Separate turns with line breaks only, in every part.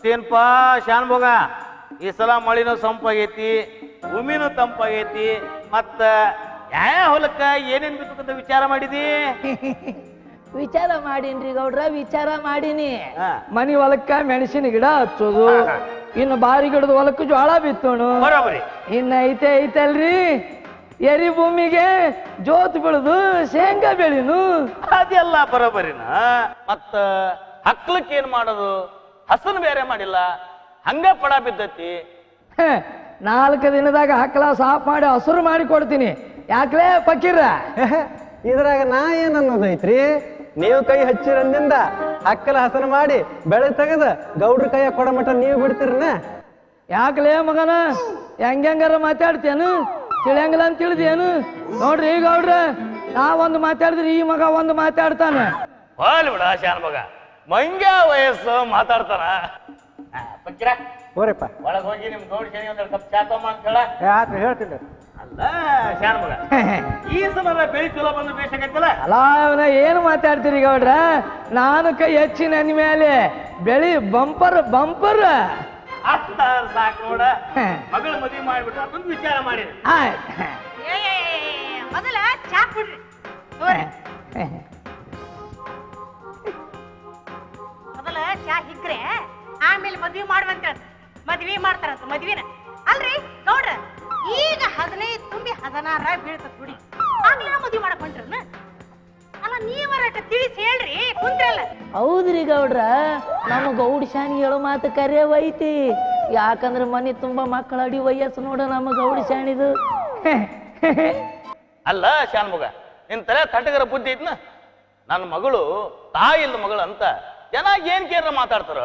ಮತ್ತೇನ್ಪ ಶಾನ್ಭೋಗ ಈ ಸಲ ಮಳಿನೂ ಸಂಪಾಗೈತಿ ಭೂಮಿನೂ ತಂಪಾಗೈತಿ ಮತ್ತ ಯಾವ ಹೊಲಕ್ಕ ಏನೇನ್ ಬಿತ್ತಕ್ಕಂತ ವಿಚಾರ ಮಾಡಿದಿ?
ವಿಚಾರ ಮಾಡೀನ್ರಿ ಗೌಡ್ರ, ವಿಚಾರ ಮಾಡೀನಿ.
ಹಾ.
ಮನಿ ಹೊಲಕ್ಕ ಮೆಣಸಿನ ಗಿಡ ಹಚ್ಚೋದು, ಇನ್ನು ಬಾರಿ ಗಿಡದ ಹೊಲಕ್ಕ ಜೋಳ ಬಿತ್ತೋಣ,
ಬರೋಬರಿ.
ಇನ್ನ ಐತಲ್ರಿ ಎರಿ ಭೂಮಿಗೆ ಜೋತ್ ಬೆಳೆದು ಶೇಂಗಾ ಬೆಳಿನು.
ಅದೆಲ್ಲ ಬರೋಬರಿನ. ಮತ್ತ ಹಕ್ಲಕ್ಕೆ ಏನ್ ಮಾಡೋದು? ಹಸನ್ ಬೇರೆ ಮಾಡಿಲ್ಲ, ಹಂಗ ಪಡ ಬಿದ್ದತಿ.
4 ದಿನದಾಗ ಹಕ್ಕಲ ಸಾಫ್ ಮಾಡಿ ಹಸುರು ಮಾಡಿ ಕೊಡ್ತೀನಿ. ಯಾಕ್ಲೇ ಪಕ್ಕೀರ?
ಇದ್ರಾಗ ನಾ ಏನ್ ಅನ್ನೋದೈತ್ರಿ? ನೀವು ಕೈ ಹಚ್ಚಿರಂದಿಂದ ಹಕ್ಕಲ ಹಸನ ಮಾಡಿ ಬೆಳೆ ತೆಗೆದ ಗೌಡ್ರ ಕೈಯ ಕೊಡ ಮಟ ನೀವು ಬಿಡ್ತೀರನ?
ಯಾಕ್ಲೇ ಮಗನ ಹೆಂಗಾರ ಮಾತಾಡ್ತೇನು? ತಿಳಿಯಂಗಿಲ್ಲ ಅಂತ ತಿಳಿದೇನು? ನೋಡ್ರಿ ಈಗ ಗೌಡ್ರ, ನಾ ಒಂದು ಮಾತಾಡಿದ್ರಿ ಈ ಮಗ ಒಂದು ಮಾತಾಡ್ತಾನೆ.
ಹೋಲ್ ಬಿಡ ಶಾನ್ಭೋಗ, ಮಂಗ್ಯ ವಯಸ್ಸು ಮಾತಾಡ್ತಾರ. ಪಕ್ಕಿರ
ಹೋರಿಪ್ಪ,
ಒಳಗೆ ಹೋಗಿ ನಿಮ್ ಗೌಡ ಶನಿ ಒಂದ್ ಕಪ್ ಚಾ ತಗೊಂಬ ಅಂತ ಹೇಳ.
ಆತ್ರಿ ಹೇಳ್ತೀನಿ.
ಅಲ್ಲ ಶಾನ್ಭೋಗ, ಈ ಸಲ ಬೆಳಿ ಚಲೋ ಬಂದು ಬೇಸಾಗೈತಲ್ಲ?
ಅಲ್ಲ ಅವನ ಏನು ಮಾತಾಡ್ತೀರಿ ಗೌಡ್ರ? ನಾನು ಕೈ ಹೆಚ್ಚಿ ನನ್ನ ಮೇಲೆ ಬೆಳಿ ಬಂಪರ್ ಬಂಪರ್.
ಅಷ್ಟ ಸಾಕು ನೋಡ. ಮಗಳ ಮದುವೆ ಮಾಡ್ಬಿಟ್ಟು ಅದೊಂದು ವಿಚಾರ ಮಾಡಿರಿ.
ಮೊದಲ ಚಾ ಕುಡ್ರಿ. ಮೊದಲ ಚಾ ಹಿಗ್ರೆ ಆಮೇಲೆ ಮದ್ವಿ ಮಾಡುವಂತ ಮದ್ವಿ ಮಾಡ್ತಾರಂತ. ಮದ್ವಿನ ಅಲ್ರಿ ಗೌಡ್ರ, ಈಗ 15 ತುಂಬಿ 16 ಬೀಳ್ತದ ಹುಡಿ, ಆಗ್ಲೇ ಮದ್ವಿ ಮಾಡಕ್ ಹೊಂಟ್ರನ? ಅಲ್ಲ ನೀವರಟ ತಿಳಿಸಿ ಹೇಳ್ರಿ, ಕುಂತ್ರಲ್ಲ.
ಹೌದ್ರಿ ಗೌಡ್ರ, ನಮ್ಮ ಗೌಡ ಶಾನಿ ಹೇಳೋ ಮಾತು ಕರೆಯವೈತಿ. ಯಾಕಂದ್ರೆ ಮನೆ ತುಂಬಾ ಮಕ್ಕಳ ಅಡಿ ವಯಸ್ಸು ನೋಡ ನಮ್ಮ ಗೌಡ ಶಾಣಿದು.
ಅಲ್ಲ ಶಾನ್ಭೋಗ, ನಿನ್ ತಲೆ ತಟಗರ ಬುದ್ಧಿ ಐತ್ನ? ನನ್ನ ಮಗಳು ತಾಯಿ ಇಲ್ದ ಮಗಳು ಅಂತ ಜನ ಏನ್ ಕೇರ ಮಾತಾಡ್ತಾರ?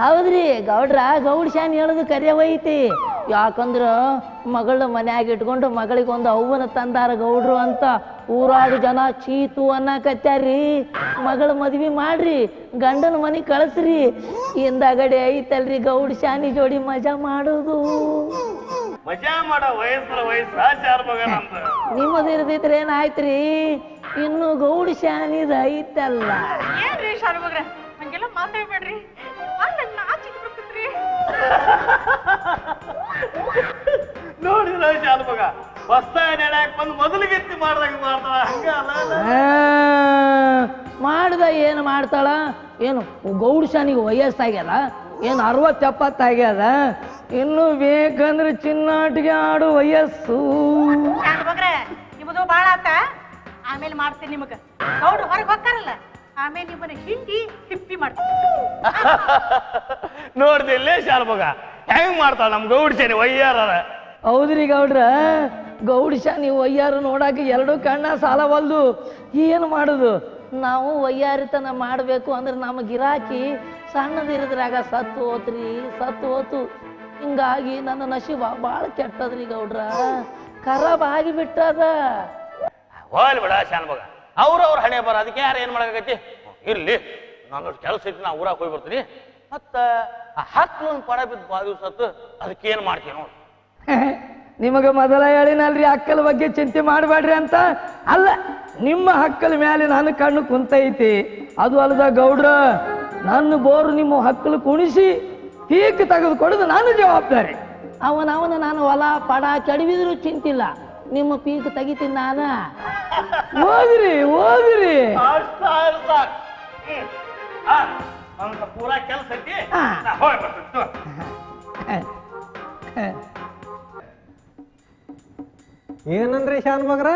ಹೌದ್ರಿ ಗೌಡ್ರ, ಗೌಡ ಶಾನಿ ಹೇಳೋದು ಕರೆಯವೈತಿ. ಯಾಕಂದ್ರ ಮಗಳ ಮನ್ಯಾಗ ಇಟ್ಕೊಂಡು ಮಗಳಿಗೊಂದು ಅವ್ವನ ತಂದಾರ ಗೌಡ್ರು ಅಂತ ಊರಾಗ ಜನ ಚೀತು ಅನ್ನಕತ್ಯಾರ್ರಿ. ಮಗಳ ಮದ್ವಿ ಮಾಡ್ರಿ, ಗಂಡನ ಮನೆ ಕಳಿಸ್ರಿ, ಹಿಂದಗಡೆ ಐತಲ್ರಿ ಗೌಡ ಶಾನಿ ಜೋಡಿ ಮಜಾ ಮಾಡೋದು.
ಮಜಾ ಮಾಡೋ ವಯಸ್ಸ ಶಾನ್ಭೋಗ ನಮ್ದು.
ನಿಮ್ಮದು ಇರ್ದಿದ್ರೆ ಏನಾಯ್ತ್ರಿ? ಇನ್ನು ಗೌಡ ಶಾನಿದ ಐತಲ್ಲ.
ಏನ್ರಿ ಶಾರುಭಗ್ರ, ಹಂಗೆಲ್ಲ ಮಾತಾಡ್ಬೇಡ್ರಿ, ನಾಚಿಕ್ ಬರ್ತೈತ್ರಿ.
ನೋಡಿದ್ರ ಶಾನ್ಭೋಗ, ಹೊಸ್ತಾಗ ನೆಡ್ಯಾಕ ಬಂದು ಮೊದಲಿಗೆತ್ತಿ ಮಾಡ್ದಾಗ ಮಾಡ್ತಾಳ, ಹಂಗ ಅಲ್ಲ?
ಮಾಡ್ದ ಏನು ಮಾಡ್ತಾಳ? ಏನು ಗೌಡ ಶಾನಿಗೆ ವಯಸ್ಸಾಗ್ಯದ? ಏನು 60-70 ಆಗ್ಯದ? ಇನ್ನು ಬೇಕಂದ್ರೆ ಚಿನ್ನಾಟಿಗೆ ಆಡು ವಯಸ್ಸು.
ಶಾರುಭಗ್ರ, ನಿಮ್ಮದು ಬಾಳ ಆತ, ಆಮೇಲೆ ಮಾಡ್ತೀನಿ ನಿಮಗ. ಗೌಡ್ರು ಹೊರಗೆ ಹೋಗ್ತಾರಲ್ಲ, ಆಮೇಲೆ ನಿಮ್ಮನ್ನ ಹಿಂಡಿ ಹಿಪ್ಪಿ ಮಾಡ್ತೀನಿ.
ನೋಡ್ದಿಲ್ಲೇ ಶಾನ್ಭೋಗ ಹೆಂಗ್ ಮಾಡ್ತಾಳ ನಮ್ ಗೌಡ ಶನಿ ವಯ್ಯಾರ?
ಹೌದ್ರಿ ಗೌಡ್ರ, ಗೌಡ ಶಾನಿ ವಯ್ಯಾರು ನೋಡಾಕ 2 ಕಣ್ಣ ಸಾಲವಲ್ದು. ಏನು ಮಾಡುದು? ನಾವು ವಯ್ಯಾರಿತನ ಮಾಡಬೇಕು ಅಂದ್ರೆ ನಮ್ಮ ಗಿರಾಕಿ ಸಣ್ಣದಿರದ್ರಾಗ ಸತ್ತು ಹೋತು. ಹಿಂಗಾಗಿ ನನ್ನ ನಶೀಬ ಭಾಳ ಕೆಟ್ಟದ್ರಿ ಗೌಡ್ರ, ಖರಾಬ್ ಆಗಿಬಿಟ್ಟದ.
ಹೋಲ್ ಬಿಡ ಶಾನ್ಭೋಗ, ಅವ್ರವ್ರ ಹಣೆ ಬರ, ಅದಕ್ಕೆ ಯಾರು ಏನ್ ಮಾಡಕೈತಿ? ಇರ್ಲಿ, ನಾನು ಕೆಲಸ ಐತಿ, ನಾ ಊರಾಗ ಹೋಗಿ ಬರ್ತೀನಿ. ಮತ್ತ ಹಕ್ಲು ಪಡ ಬಿದ್ದು ಬಾ ದಿವ್ಸತ್ತು, ಅದಕ್ಕೆ ಏನ್ ಮಾಡ್ತೀನಿ ನೋಡಿ.
ನಿಮಗೆ ಮೊದಲ ಹೇಳಿನಲ್ರಿ ಹಕ್ಕಲ ಬಗ್ಗೆ ಚಿಂತೆ ಮಾಡಬೇಡ್ರಿ ಅಂತ. ಅಲ್ಲ, ನಿಮ್ಮ ಹಕ್ಕಲ ಮೇಲೆ ನನ್ನ ಕಣ್ಣು ಕುಂತೈತಿ. ಅದು ಅಲ್ಲದ ಗೌಡ್ರ, ನನ್ನ ಬೋರು ನಿಮ್ಮ ಹಕ್ಕಲು ಕುಣಿಸಿ ಪೀಕ್ ತೆಗೆದುಕೊಡೋದು ನಾನು ಜವಾಬ್ದಾರಿ. ಅವನ ನಾನು ಹೊಲ ಪಡ ಕೆಡವಿದ್ರು ಚಿಂತಿಲ್ಲ, ನಿಮ್ಮ ಪೀಕ್ ತೆಗಿತೀನಿ ನಾನ. ಹೋಗ್ರಿ
ಪೂರಾ ಕೆಲಸ ಐತಿ, ಹೋಗಿ ಬರ್ತೀನಿ.
ಏನಂದ್ರಿ ಶಾನ್ಭೋಗ್ರ?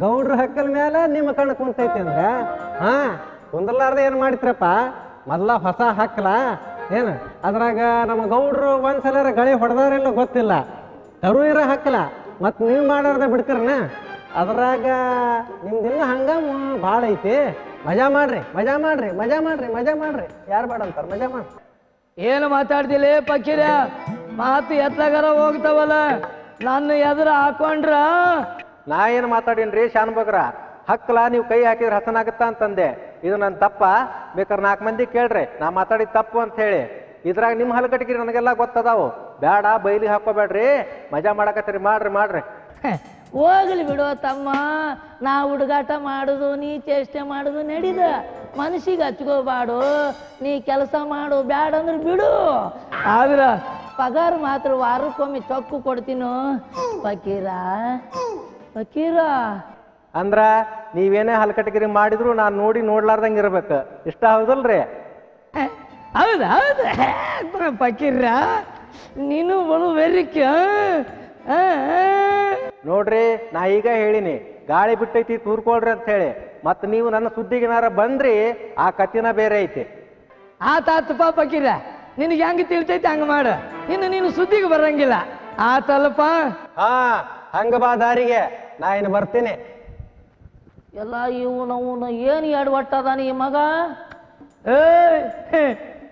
ಗೌಡ್ರ ಹಕ್ಕಲ ಮೇಲೆ ನಿಮ್ಮ ಕಣ್ಣು ಕುಂತೈತಿ ಅಂದ್ರೆ ಕುಂದರ್ಲಾರ್ದ ಏನ್ ಮಾಡಿತ್ರಪ್ಪ? ಮೊದ್ಲ ಹೊಸ ಹಕ್ಕಲ ಏನು ಅದ್ರಾಗ ನಮ್ಮ ಗೌಡ್ರು ಒಂದ್ಸಲ ಗಳಿ ಹೊಡೆದಾರಿಲ್ಲ ಗೊತ್ತಿಲ್ಲ, ತರು ಇರೋ ಹಕ್ಕಲ. ಮತ್ ನೀವು ಮಾಡಾರ್ದ ಬಿಡ್ತೀರನ? ಅದ್ರಾಗ ನಿಮ್ದಿಲ್ಲ ಹಂಗ ಭಾಳ ಐತಿ. ಮಜಾ ಮಾಡ್ರಿ. ಯಾರು ಬೇಡ ಅಂತಾರ? ಮಜಾ ಮಾಡ್ರಿ.
ಏನು ಮಾತಾಡ್ತಿಲ್ಲ ಪಕ್ಕೀರ? ಮಾತು ಎತ್ತಗಾರ ಹೋಗ್ತಾವಲ್ಲ, ನನ್ನ ಎದುರು ಹಾಕೊಂಡ್ರ
ನಾ ಏನು ಮಾತಾಡೀನ್ರಿ ಶಾನ್ಭೋಗ್ರ? ಹಕ್ಕಲ ನೀವು ಕೈ ಹಾಕಿದ್ರೆ ಹಸನಾಗತ್ತಾ ಅಂತಂದೆ. ಇದು ನನ್ನ ತಪ್ಪ? ಬೇಕಾದ್ರೆ 4 ಮಂದಿ ಕೇಳ್ರಿ ನಾ ಮಾತಾಡಿದ ತಪ್ಪು ಅಂತ ಹೇಳಿ. ಇದ್ರಾಗ ನಿಮ್ಮ ಹಲಕಟಿಗೆ ನನಗೆಲ್ಲ ಗೊತ್ತದಾವು. ಬೇಡ, ಬೈಲಿ ಹಾಕೋಬೇಡ್ರಿ, ಮಜಾ ಮಾಡಕತ್ತೀರಿ. ಮಾಡ್ರಿ.
ಹೋಗ್ಲಿ ಬಿಡೋ ತಮ್ಮ, ನಾ ಹುಡುಗಾಟ ಮಾಡುದು ನೀ ಚೇಷ್ಟೆ ಮಾಡುದು ನಡೀದ. ಮನಸ್ಸಿಗೆ ಹಚ್ಕೋಬಾಡು, ನೀ ಕೆಲಸ ಮಾಡು, ಬ್ಯಾಡ ಅಂದ್ರೆ ಬಿಡು. ಆದ್ರ ಪಗಾರ ಮಾತ್ರ ವಾರಕ್ಕೊಮ್ಮೆ ಚೊಕ್ಕು ಕೊಡ್ತೀನೋ ಫಕೀರ. ಫಕೀರ
ಅಂದ್ರ ನೀವೇನೇ ಹಲ್ಕಟಗಿರಿ ಮಾಡಿದ್ರು ನಾನು ನೋಡಿ ನೋಡ್ಲಾರ್ದಂಗೆ ಇರ್ಬೇಕು, ಇಷ್ಟ ಹೌದಲ್ರಿ?
ಹೌದಾ ಹೌದಾ ಫಕೀರ, ನೀನು ಬಲು ಬೆರಿಕ.
ನೋಡ್ರಿ, ನಾ ಈಗ ಹೇಳಿನಿ ಗಾಳಿ ಬಿಟ್ಟೈತಿ ತೂರ್ಕೊಳ್ರಿ ಅಂತ ಹೇಳಿ, ಮತ್ ನೀವು ನನ್ನ ಸುದ್ದಿಗೇನಾರ ಬಂದ್ರಿ ಆ ಕತ್ತಿನ ಬೇರೆ ಐತಿ.
ಆತಾತಪ್ಪ ಫಕೀರ, ನಿನಗೆ ಹೆಂಗ ತಿಳ್ತೈತಿ ಹಂಗ ಮಾಡ, ಇನ್ನು ನೀನು ಸುದ್ದಿಗೆ ಬರಂಗಿಲ್ಲ. ಆತಲ್ಲಪ್ಪ.
ಹಾ, ಹಂಗ ಬಾ ದಾರಿಗೆ, ನಾ ಇನ್ನು ಬರ್ತೀನಿ.
ಎಲ್ಲ ಇವನು ಏನು ಎಡವಟ್ಟದಾನ ಈ ಮಗ.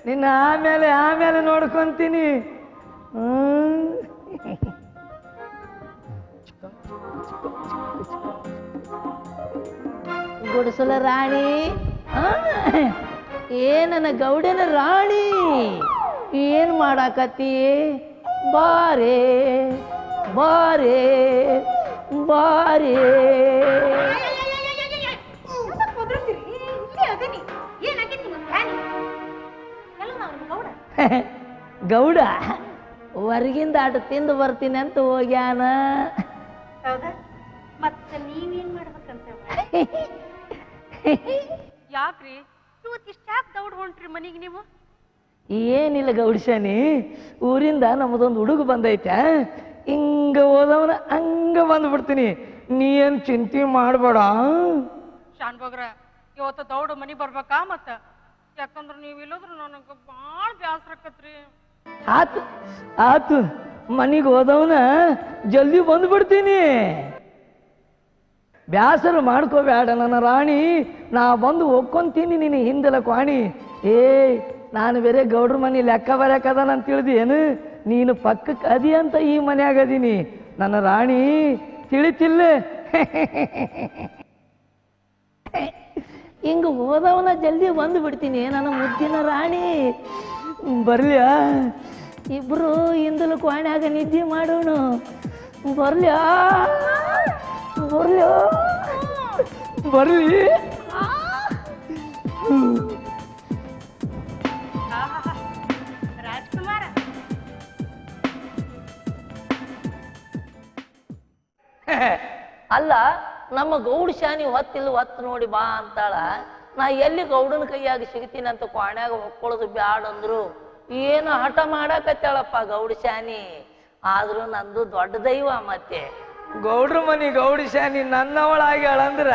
ನಿನ್ನ ಆಮೇಲೆ ಆಮೇಲೆ ನೋಡ್ಕೊಂತೀನಿ. ಗುಡಿಸಲ ರಾಣಿ, ಏನನ ಗೌಡನ ರಾಣಿ, ಏನ್ ಮಾಡಾಕತ್ತಿ? ಬಾರೇ ಬಾರೇ ಬಾರೇ. ಗೌಡ ಹೊರಗಿಂದ ಆಟ ತಿಂದು ಬರ್ತೀನಿ ಅಂತ ಹೋಗ್ಯಾನ.
ಮತ್ತೆ ನೀವೇನ್ ಮಾಡ್ಬೇಕಂತ? ಯಾಕ್ರಿ ಇವತ್ತಿಷ್ಟ ಯಾಕೆ ದೌಡ್ ಹೊಂಟ್ರಿ ಮನಿಗೆ ನೀವು?
ಏನಿಲ್ಲ ಗೌಡಿಶಾನಿ, ಊರಿಂದ ನಮ್ಮದೊಂದು ಹುಡುಗ ಬಂದೈತೆ, ಹಿಂಗ ಹೋದವನ ಹಂಗ ಬಂದ್ಬಿಡ್ತೀನಿ, ನೀ ಏನ್ ಚಿಂತೆ ಮಾಡ್ಬೇಡ.
ಶಾನ್ಭೋಗ್ರ, ಇವತ್ತು ದೌಡ್ ಮನಿ ಬರ್ಬೇಕಾ? ಮತ್ತ ಯಾಕಂದ್ರ ನೀವ್ ಇಲ್ಲದ್ರ ನನಗ ಬಾಳ ಬ್ಯಾಸರ ಆಕತ್ರಿ.
ಆತು ಆತು, ಮನಿಗೆ ಹೋದವನ ಜಲ್ದಿ ಬಂದ್ಬಿಡ್ತೀನಿ. ಬ್ಯಾಸರ ಮಾಡ್ಕೋಬೇಡ ನನ್ನ ರಾಣಿ, ನಾ ಬಂದು ಒಕ್ಕೊಂತೀನಿ ನಿನ್ನ ಹಿಂದೆಲ್ಲ ಕ್ವಾಣಿ. ನಾನು ಬೇರೆ ಗೌಡ್ರ ಮನೆ ಲೆಕ್ಕ ಬರಕದಾನ ಅಂತ ತಿಳಿದಿ ಏನು? ನೀನು ಪಕ್ಕಕ್ಕೆ ಅದಿ ಅಂತ ಈ ಮನ್ಯಾಗ ಅದೀನಿ ನನ್ನ ರಾಣಿ, ತಿಳಿತಿಲ್ಲ? ಹಿಂಗ ಹೋದವನ ಜಲ್ದಿ ಬಂದು ಬಿಡ್ತೀನಿ ನನ್ನ ಮುದ್ದಿನ ರಾಣಿ. ಬರ್ಲ್ಯಾ? ಇಬ್ರು ಹಿಂದಲು ಕ್ವಾಣ್ಯಾಗ ನಿದ್ದೆ ಮಾಡೋಣ. ಬರ್ಲ್ಯಾ ಬರ್ಲ್ಯಾ ಬರ್ಲಿ.
ರಾಜ್ಕುಮಾರ,
ಅಲ್ಲ, ನಮ್ಮ ಗೌಡ ಶಾನಿ ಹೊತ್ತಿಲ್ಲ, ಹೊತ್ತು ನೋಡಿ ಬಾ ಅಂತಾಳ. ನಾ ಎಲ್ಲಿ ಗೌಡನ ಕೈಯಾಗ ಸಿಗ್ತೀನಿ ಅಂತ ಕ್ವಾಣ್ಯಾಗ ಹೊಕ್ಕೊಳ್ಳೋದು ಬ್ಯಾಡ ಅಂದ್ರು ಏನು ಹಠ ಮಾಡಾಕತ್ತಾಳಪ್ಪ ಗೌಡ ಶಾನಿ. ಆದ್ರೂ ನಂದು ದೊಡ್ಡ ದೈವ. ಮತ್ತೆ ಗೌಡ್ರ ಮನಿ ಗೌಡ ಶಾನಿ ನನ್ನವಳಾಗ್ಯಾಳಂದ್ರ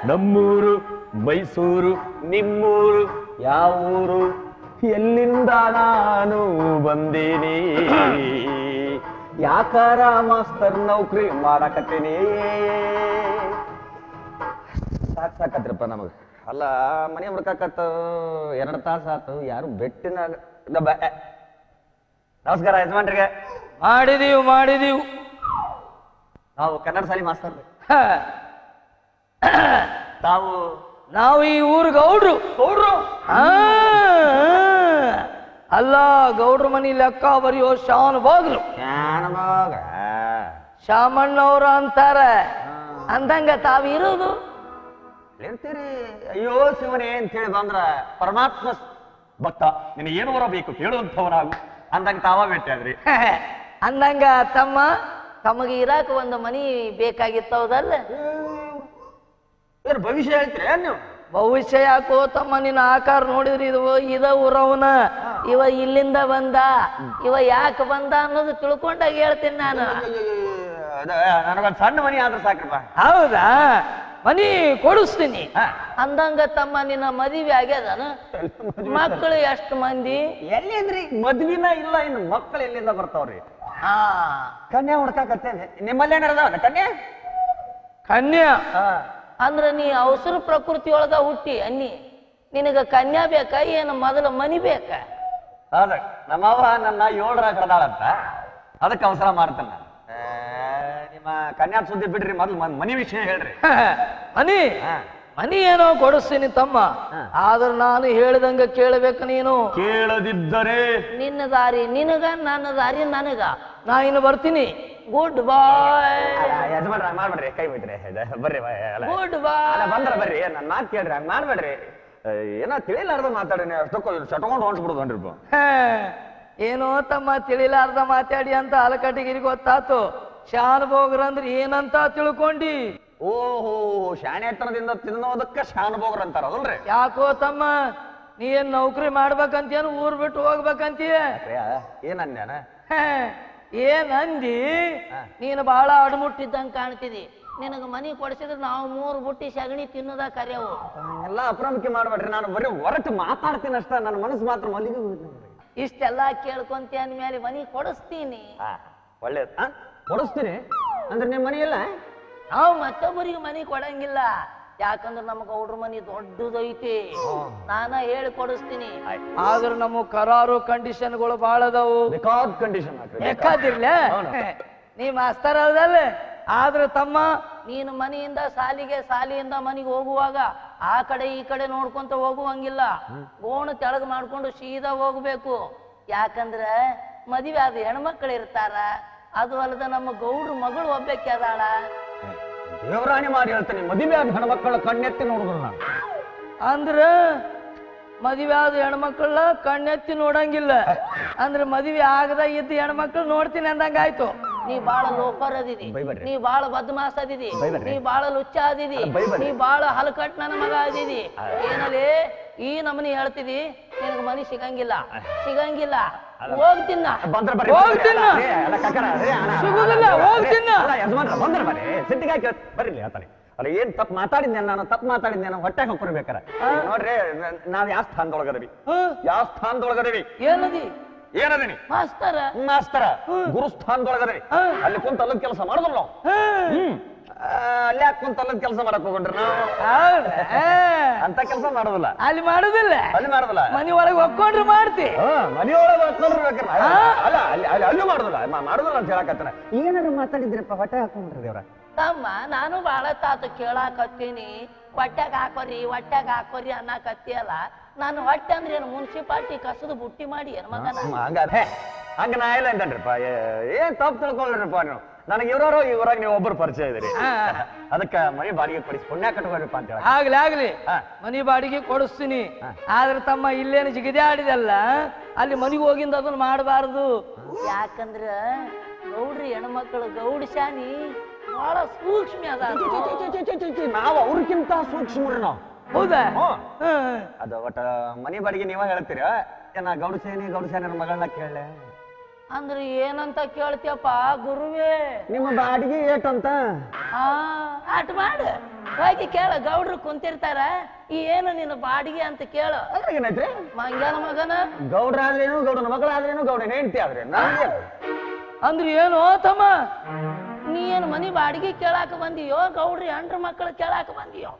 ನಮ್ಮೂರು ಮೈಸೂರು, ನಿಮ್ಮೂರು ಯಾವ ಊರು, ಎಲ್ಲಿಂದ ನಾನು ಬಂದೀನಿ, ಯಾಕಾರ ಮಾಸ್ತರ್ ನೌಕರಿ ಮಾಡಾಕತ್ತೀನಿ. ಸಾಕಾದ್ರಪ್ಪ ನಮಗ. ಅಲ್ಲ, ಮನೆ ಹುಡ್ಕಾಕತ್ತ 2 ತಾಸು ಆತು, ಯಾರು ಬೆಟ್ಟಿನ. ನಮಸ್ಕಾರ ಯಜಮಾನ್ರಿಗೆ.
ಮಾಡಿದೀವು
ನಾವು ಕನ್ನಡ ಶಾಲಿ ಮಾಸ್ತರ್. ನಾವು
ಈ ಊರು ಗೌಡ್ರು. ಅಲ್ಲ, ಗೌಡ್ರ ಮನಿ ಲೆಕ್ಕ ಬರೆಯೋ ಶಾನ್ ಬಾಗ್ರು ಶಾಮಣ್ಣವ್ರ ಅಂತಾರ. ಅಂದಂಗ ತಾವಿರೋದು
ಹೇಳ್ತೀರಿ? ಅಯ್ಯೋ ಶಿವನೇ ಅಂತ ಹೇಳಿ ಬಂದ್ರ ಪರಮಾತ್ಮ ಭಕ್ತ, ನಿನಗೆ ಏನು ಬರಬೇಕು ಕೇಳುವಂಥವನಾಗು ಅಂದಂಗ ತಾವ ಭೇಟಿಯಾದ್ರಿ.
ಅಂದಂಗ ತಮಗೆ ಇರಾಕ ಒಂದು ಮನಿ ಬೇಕಾಗಿತ್ತೌದಲ್ಲ?
ಭವಿಷ್ಯ ಹೇಳ್ತೀರಿ ನೀವು?
ಭವಿಷ್ಯ ಯಾಕೋ ತಮ್ಮ, ನಿನ್ನ ಆಕಾರ ನೋಡಿದ್ರಿ ಇದ ಊರವನ, ಇವ ಇಲ್ಲಿಂದ ಬಂದ, ಇವ ಯಾಕೆ ಬಂದ ಅನ್ನೋದು ತಿಳ್ಕೊಂಡಾಗ ಹೇಳ್ತೀನಿ ನಾನು.
ನನಗೊಂದು ಸಣ್ಣ ಮನಿ ಆದ್ರೆ ಸಾಕ್ರಪ್ಪ.
ಹೌದಾ? ಮನಿ ಕೊಡಿಸ್ತೀನಿ. ಅಂದಂಗ ತಮ್ಮ, ನಿನ್ನ ಮದುವೆ ಆಗ್ಯದನ? ಮಕ್ಕಳು ಎಷ್ಟು ಮಂದಿ?
ಎಲ್ಲಿಂದ್ರಿ? ಮದ್ವಿನ ಇಲ್ಲ, ಇನ್ನು ಮಕ್ಕಳು ಎಲ್ಲಿಂದ ಬರ್ತಾವ್ರಿ?
ಹಾ,
ಕನ್ಯಾ ಹುಡ್ಕಾಕತ್ತೇನೆ. ನಿಮ್ಮಲ್ಲಿ ಏನಾರದವ ಕನ್ಯಾ?
ಅಂದ್ರ ನೀ ಅವಸರ ಪ್ರಕೃತಿ ಒಳಗ ಹುಟ್ಟಿ ಅನ್ನಿ, ನಿನಗ ಕನ್ಯಾ ಬೇಕಾ ಏನು ಮೊದಲು ಮನಿ ಬೇಕಾ?
ಅದ ನಮ್ಮವ್ವ ನನ್ನ 7ರ ಕಡ್ದಾಳಂತ, ಅದಕ್ಕೆ ಅವಸರ ಮಾಡ್ತಾನ. ನಿಮ್ಮ ಕನ್ಯಾ ಸುದ್ದಿ ಬಿಡ್ರಿ, ಮೊದ್ಲು ಮನಿ ವಿಷಯ ಹೇಳ್ರಿ.
ಮನಿ ಏನೋ ಕೊಡಿಸ್ತೀನಿ ತಮ್ಮ, ಆದ್ರ ನಾನು ಹೇಳಿದಂಗ ಕೇಳಬೇಕು ನೀನು.
ಕೇಳದಿದ್ದರೆ
ನಿನ್ನ ದಾರಿ ನಿನಗ, ನನ್ನ ದಾರಿ ನನಗ. ನಾ ಇನ್ನು ಬರ್ತೀನಿ. ಗುಡ್ ಬಾಯ್
ಯಜಮಾನ್ರ ಹಂಗ್ ಮಾಡ್ಬೇಡ್ರಿ, ಕೈ ಬಿಟ್ರಿ ಬರ್ರಿ
ಗುಡ್ ಬಾಯ್
ಬಂದ್ರ ಬರ್ರಿ ನನ್ ಮಾತು ಕೇಳ್ರಿ, ಹಂಗ್ ಮಾಡ್ಬೇಡ್ರಿ. ಏನೋ ತಿಳಿಲಾರ್ದ ಮಾತಾಡ್ರಿ, ಅಷ್ಟಕ್ಕೂ ಚಟ್ಕೊಂಡು ಹೊಂಚ್ಬಿಡುದನ್ರಿ.
ಏನೋ ತಮ್ಮ ತಿಳಿಲಾರ್ದ ಮಾತಾಡಿ ಅಂತ ಅಲಕಟ್ಟಿಗಿರಿ ಗೊತ್ತಾತು. ಶಾನ್ ಬೋಗ್ರಂದ್ರ ಏನಂತ ತಿಳ್ಕೊಂಡಿ?
ಓಹೋ, ಶಾಣೆತನದಿಂದ ತಿನ್ನೋದಕ್ಕ ಶಾನ್ ಬೋಗ್ರ ಅಂತಾರ ಅದಲ್ರಿ?
ಯಾಕೋ ತಮ್ಮ, ನೀ ಏನ್ ನೌಕರಿ ಮಾಡ್ಬೇಕಂತೇನು ಊರ್ ಬಿಟ್ಟು ಹೋಗ್ಬೇಕಂತೀಯ?
ಏನನ್ಯಾನ?
ಏನಂದಿ? ನೀನು ಬಹಳ ಅಡಮುಟ್ಟಿದ್ದಂಗ ಕಾಣ್ತಿದಿ. ನಿನಗ ಮನಿ ಕೊಡಿಸಿದ್ರೆ ನಾವು 3 ಬುಟ್ಟಿ ಸಗಣಿ ತಿನ್ನೋದ ಕರೆಯವು.
ಎಲ್ಲ ಅಪ್ರಾಮುಖ್ಯ ಮಾಡ್ಬೇಡ್ರಿ, ನಾನು ಬರೀ ಹೊರಟು ಮಾತಾಡ್ತೀನಿ ಅಷ್ಟ, ನನ್ನ ಮನಸ್ಸು ಮಾತ್ರ ಮಲ್ಲಿಗೆ ಹೋಗ್ತೀನಿ.
ಇಷ್ಟೆಲ್ಲ ಕೇಳ್ಕೊಂತ ಅಂದ್ಮೇಲೆ ಮನಿ ಕೊಡಿಸ್ತೀನಿ.
ಒಳ್ಳೇದ್ ಕೊಡಿಸ್ತೀನಿ ಅಂದ್ರೆ ನಿಮ್ಮ ಮನಿ ಇಲ್ಲ?
ನಾವು ಮತ್ತೊಬ್ಬರಿಗೆ ಮನಿ ಕೊಡಂಗಿಲ್ಲ, ಯಾಕಂದ್ರೆ ನಮ್ ಗೌಡ್ರ ಮನಿ ದೊಡ್ಡದೈತಿ. ನಾನ ಹೇಳಿ ಕೊಡಿಸ್ತೀನಿ. ಆದ್ರೆ ನಮ್ಮ ಕರಾರು ಕಂಡೀಷನ್ಗಳು ಬಾಳ ಅದಾವು.
ಕಂಡೀಷನ್
ಬೇಕಾದಿರ್ಲ ನೀ ಮಾಸ್ತರ್ ಅದಲ್ಲ. ಆದ್ರೆ ತಮ್ಮ, ನೀನು ಮನೆಯಿಂದ ಸಾಲಿಯಿಂದ ಮನೆಗೆ ಹೋಗುವಾಗ ಆ ಕಡೆ ಈ ಕಡೆ ನೋಡ್ಕೊಂತ ಹೋಗುವಂಗಿಲ್ಲ. ಗೋಣ ತೆಳಗ್ ಮಾಡ್ಕೊಂಡು ಸೀದಾ ಹೋಗ್ಬೇಕು. ಯಾಕಂದ್ರ ಮದುವೆ ಆದ ಹೆಣ್ಮಕ್ಳು ಇರ್ತಾರ. ಅದು ಅಲ್ಲದ ನಮ್ಮ ಗೌಡ್ರ ಮಗಳು ಒಬ್ಬಕ್ಕೆ ಅದಾಳ.
ದೇವರಾಣಿ ಮಾಡಿ ಹೇಳ್ತೇನೆ, ಮದುವೆ ಆದ ಹೆಣ್ಮಕ್ಕಳ ಕಣ್ಣೆತ್ತಿ ನೋಡುದಿಲ್ಲ ನಾನು.
ಅಂದ್ರ ಮದುವೆ ಆದ ಹೆಣ್ಮಕ್ಳ ಕಣ್ಣೆತ್ತಿ ನೋಡಂಗಿಲ್ಲ ಅಂದ್ರೆ ಮದುವೆ ಆಗದ ಇದ್ದ ಹೆಣ್ಮಕ್ಳು ನೋಡ್ತೀನಿ ಅಂದಂಗ ಆಯ್ತು. ನೀ ಬಾಳ ಲೋಫರ್ ಅದಿದಿ, ನೀ ಬಾಳ ಬದ್ಮಾಸ್ ಅದಿದಿ, ನೀ ಬಾಳ ಲುಚ್ಚ ಅದಿದಿ, ನೀ ಬಾಳ ಹಲಕಟ್ ನನ್ನ ಮಗ ಅದಿದಿ. ಏನಲ್ಲಿ ಈ ನಮನಿ ಹೇಳ್ತಿದಿ, ನಿನಗ ಮನಿ ಸಿಗಂಗಿಲ್ಲ. ಹೋಗ್ತಿನ್ನ ಸಿಗುದಿಲ್ಲ, ಹೋಗ್ತಿನ್ನ.
ಬಂದ್ರ ಬರ್ರಿ, ಸಿಟ್ಟಿಗೆ ಬರ್ರಿ ಹೇಳ್ತಾನೆ. ಅಲ್ಲ ಏನ್ ತಪ್ಪು ಮಾತಾಡಿದ್ದೆ ನಾನು, ಹೊಟ್ಟೆ ಹಾಕೊರ್ಬೇಕಾರ. ನೋಡ್ರಿ, ನಾವ್ ಯಾವ ಸ್ಥಾನದೊಳಗದವಿ? ಏನದೀನಿ? ಮಾಸ್ತರ ಗುರುಸ್ಥಾನದೊಳಗದವಿ. ಅಲ್ಲಿ ಕುಂತ ಅಲ್ಲದ ಕೆಲಸ ಮಾಡುದಿಲ್ಲ ನಾವು. ಅಲ್ಲಿ ಯಾಕೆ ಕುಂತ ಅಲ್ಲದ ಕೆಲಸ ಮಾಡಕ್ ಹೋಗ್ರಿ ನಾವು? ಅಂತ ಕೆಲಸ ಮಾಡೋದಿಲ್ಲ, ಅಲ್ಲಿ ಮಾಡುದಿಲ್ಲ. ಮನಿ ಒಳಗೆ ಒಪ್ಕೊಂಡ್ರೆ ಮಾಡ್ತಿ, ಮನಿ ಒಳಗೆ ಒಪ್ಕೊಂಡ್ರೆ ಅಲ್ಲ, ಅಲ್ಲೂ ಮಾಡುದಿಲ್ಲ ಅಂತ ಹೇಳಕತ್ತಾನ. ಏನಾದ್ರು ಮಾತಾಡಿದ್ರಪ್ಪ, ಹೊಟ್ಟೆ ಹಾಕೊಂಡ್ರಿ ದೇವ್ರ
ತಮ್ಮ. ನಾನು ಬಾಳ ತಾತು ಕೇಳಾಕತ್ತೀನಿ, ಹೊಟ್ಟೆಗ್ ಹಾಕೋರಿ ಅನ್ನಕತ್ತಿಯಲ್ಲ. ನಾನು ಹೊಟ್ಟೆ ಅಂದ್ರೆ ಏನು ಮುನ್ಸಿಪಾಲ್ಟಿ ಕಸದ ಬುಟ್ಟಿ ಮಾಡಿ ಏನ್ ಮಗನ?
ಹಂಗ ನಾ ಇಲ್ಲ ಅಂತನ್ರಿಪ್ಪ, ಏನ್ ತಪ್ಪು ತಿಳ್ಕೊಳ್ರಿಪ್ಪ ನೀವು. ನನಗೆ ಇವ್ರಾಗ ನೀವು ಒಬ್ಬರು ಪರಿಚಯ ಇದೀರಿ, ಅದಕ್ಕ ಮನಿ ಬಾಡಿಗೆ ಕೊಡಿಸಿ ಪುಣ್ಯ ಕಟ್ಕೊಳ್ರಿಪ್ಪ ಅಂತ ಹೇಳಿ.
ಆಗ್ಲಿ ಮನಿ ಬಾಡಿಗೆ ಕೊಡಿಸ್ತೀನಿ. ಆದ್ರೆ ತಮ್ಮ, ಇಲ್ಲೇನು ಜಿಗಿದೇ ಆಡಿದಲ್ಲ, ಅಲ್ಲಿ ಮನಿಗೆ ಹೋಗಿಂದ ಅದನ್ನ ಮಾಡಬಾರದು. ಯಾಕಂದ್ರ ಗೌಡ್ರಿ ಹೆಣ್ಮಕ್ಳು ಗೌಡ ಶಾನಿ ಬಹಳ ಸೂಕ್ಷ್ಮ ಅದ.
ನಾವು ಅವ್ರಕ್ಕಿಂತ ಸೂಕ್ಷ್ಮ್ರಿ ನಾವು.
ಹೌದಾ?
ಅದ ಒಟ್ಟ ಮನಿ ಬಾಡಿಗೆ ನೀವ ಹೇಳ್ತೀರ, ಏನ ಗೌಡ ಸೇನಿ ಮಗಳನ್ನ ಕೇಳಲೆ
ಅಂದ್ರೆ ಏನಂತ ಕೇಳ್ತೀಯಪ್ಪ ಗುರುವೇ?
ನಿಮ್ಮ ಬಾಡಿಗೆ ಏಟಂತ
ಆಟ ಮಾಡು, ಹೋಗಿ ಕೇಳ. ಗೌಡ್ರು ಕುಂತಿರ್ತಾರ, ಏನು ನಿನ್ನ ಬಾಡಿಗೆ ಅಂತ ಕೇಳು.
ಏನೈತ್ರಿ
ಮಂಗ್ಯಾನ ಮಗನ?
ಗೌಡ್ರ ಆದ್ರೇನು, ಗೌಡನ ಮಗಳಾದ್ರೇನು, ಗೌಡನ ಹೆಂಡತಿ ಆದ್ರೆ
ಅಂದ್ರೆ ಏನು ತಮ್ಮ? ನೀ ಏನು ಮನಿ ಬಾಡಿಗೆ ಕೇಳಾಕ ಬಂದಿಯೋ, ಗೌಡ್ರಿ ಹೆಂಡ್ರ ಮಕ್ಕಳು ಕೇಳಾಕ ಬಂದಿಯೋ?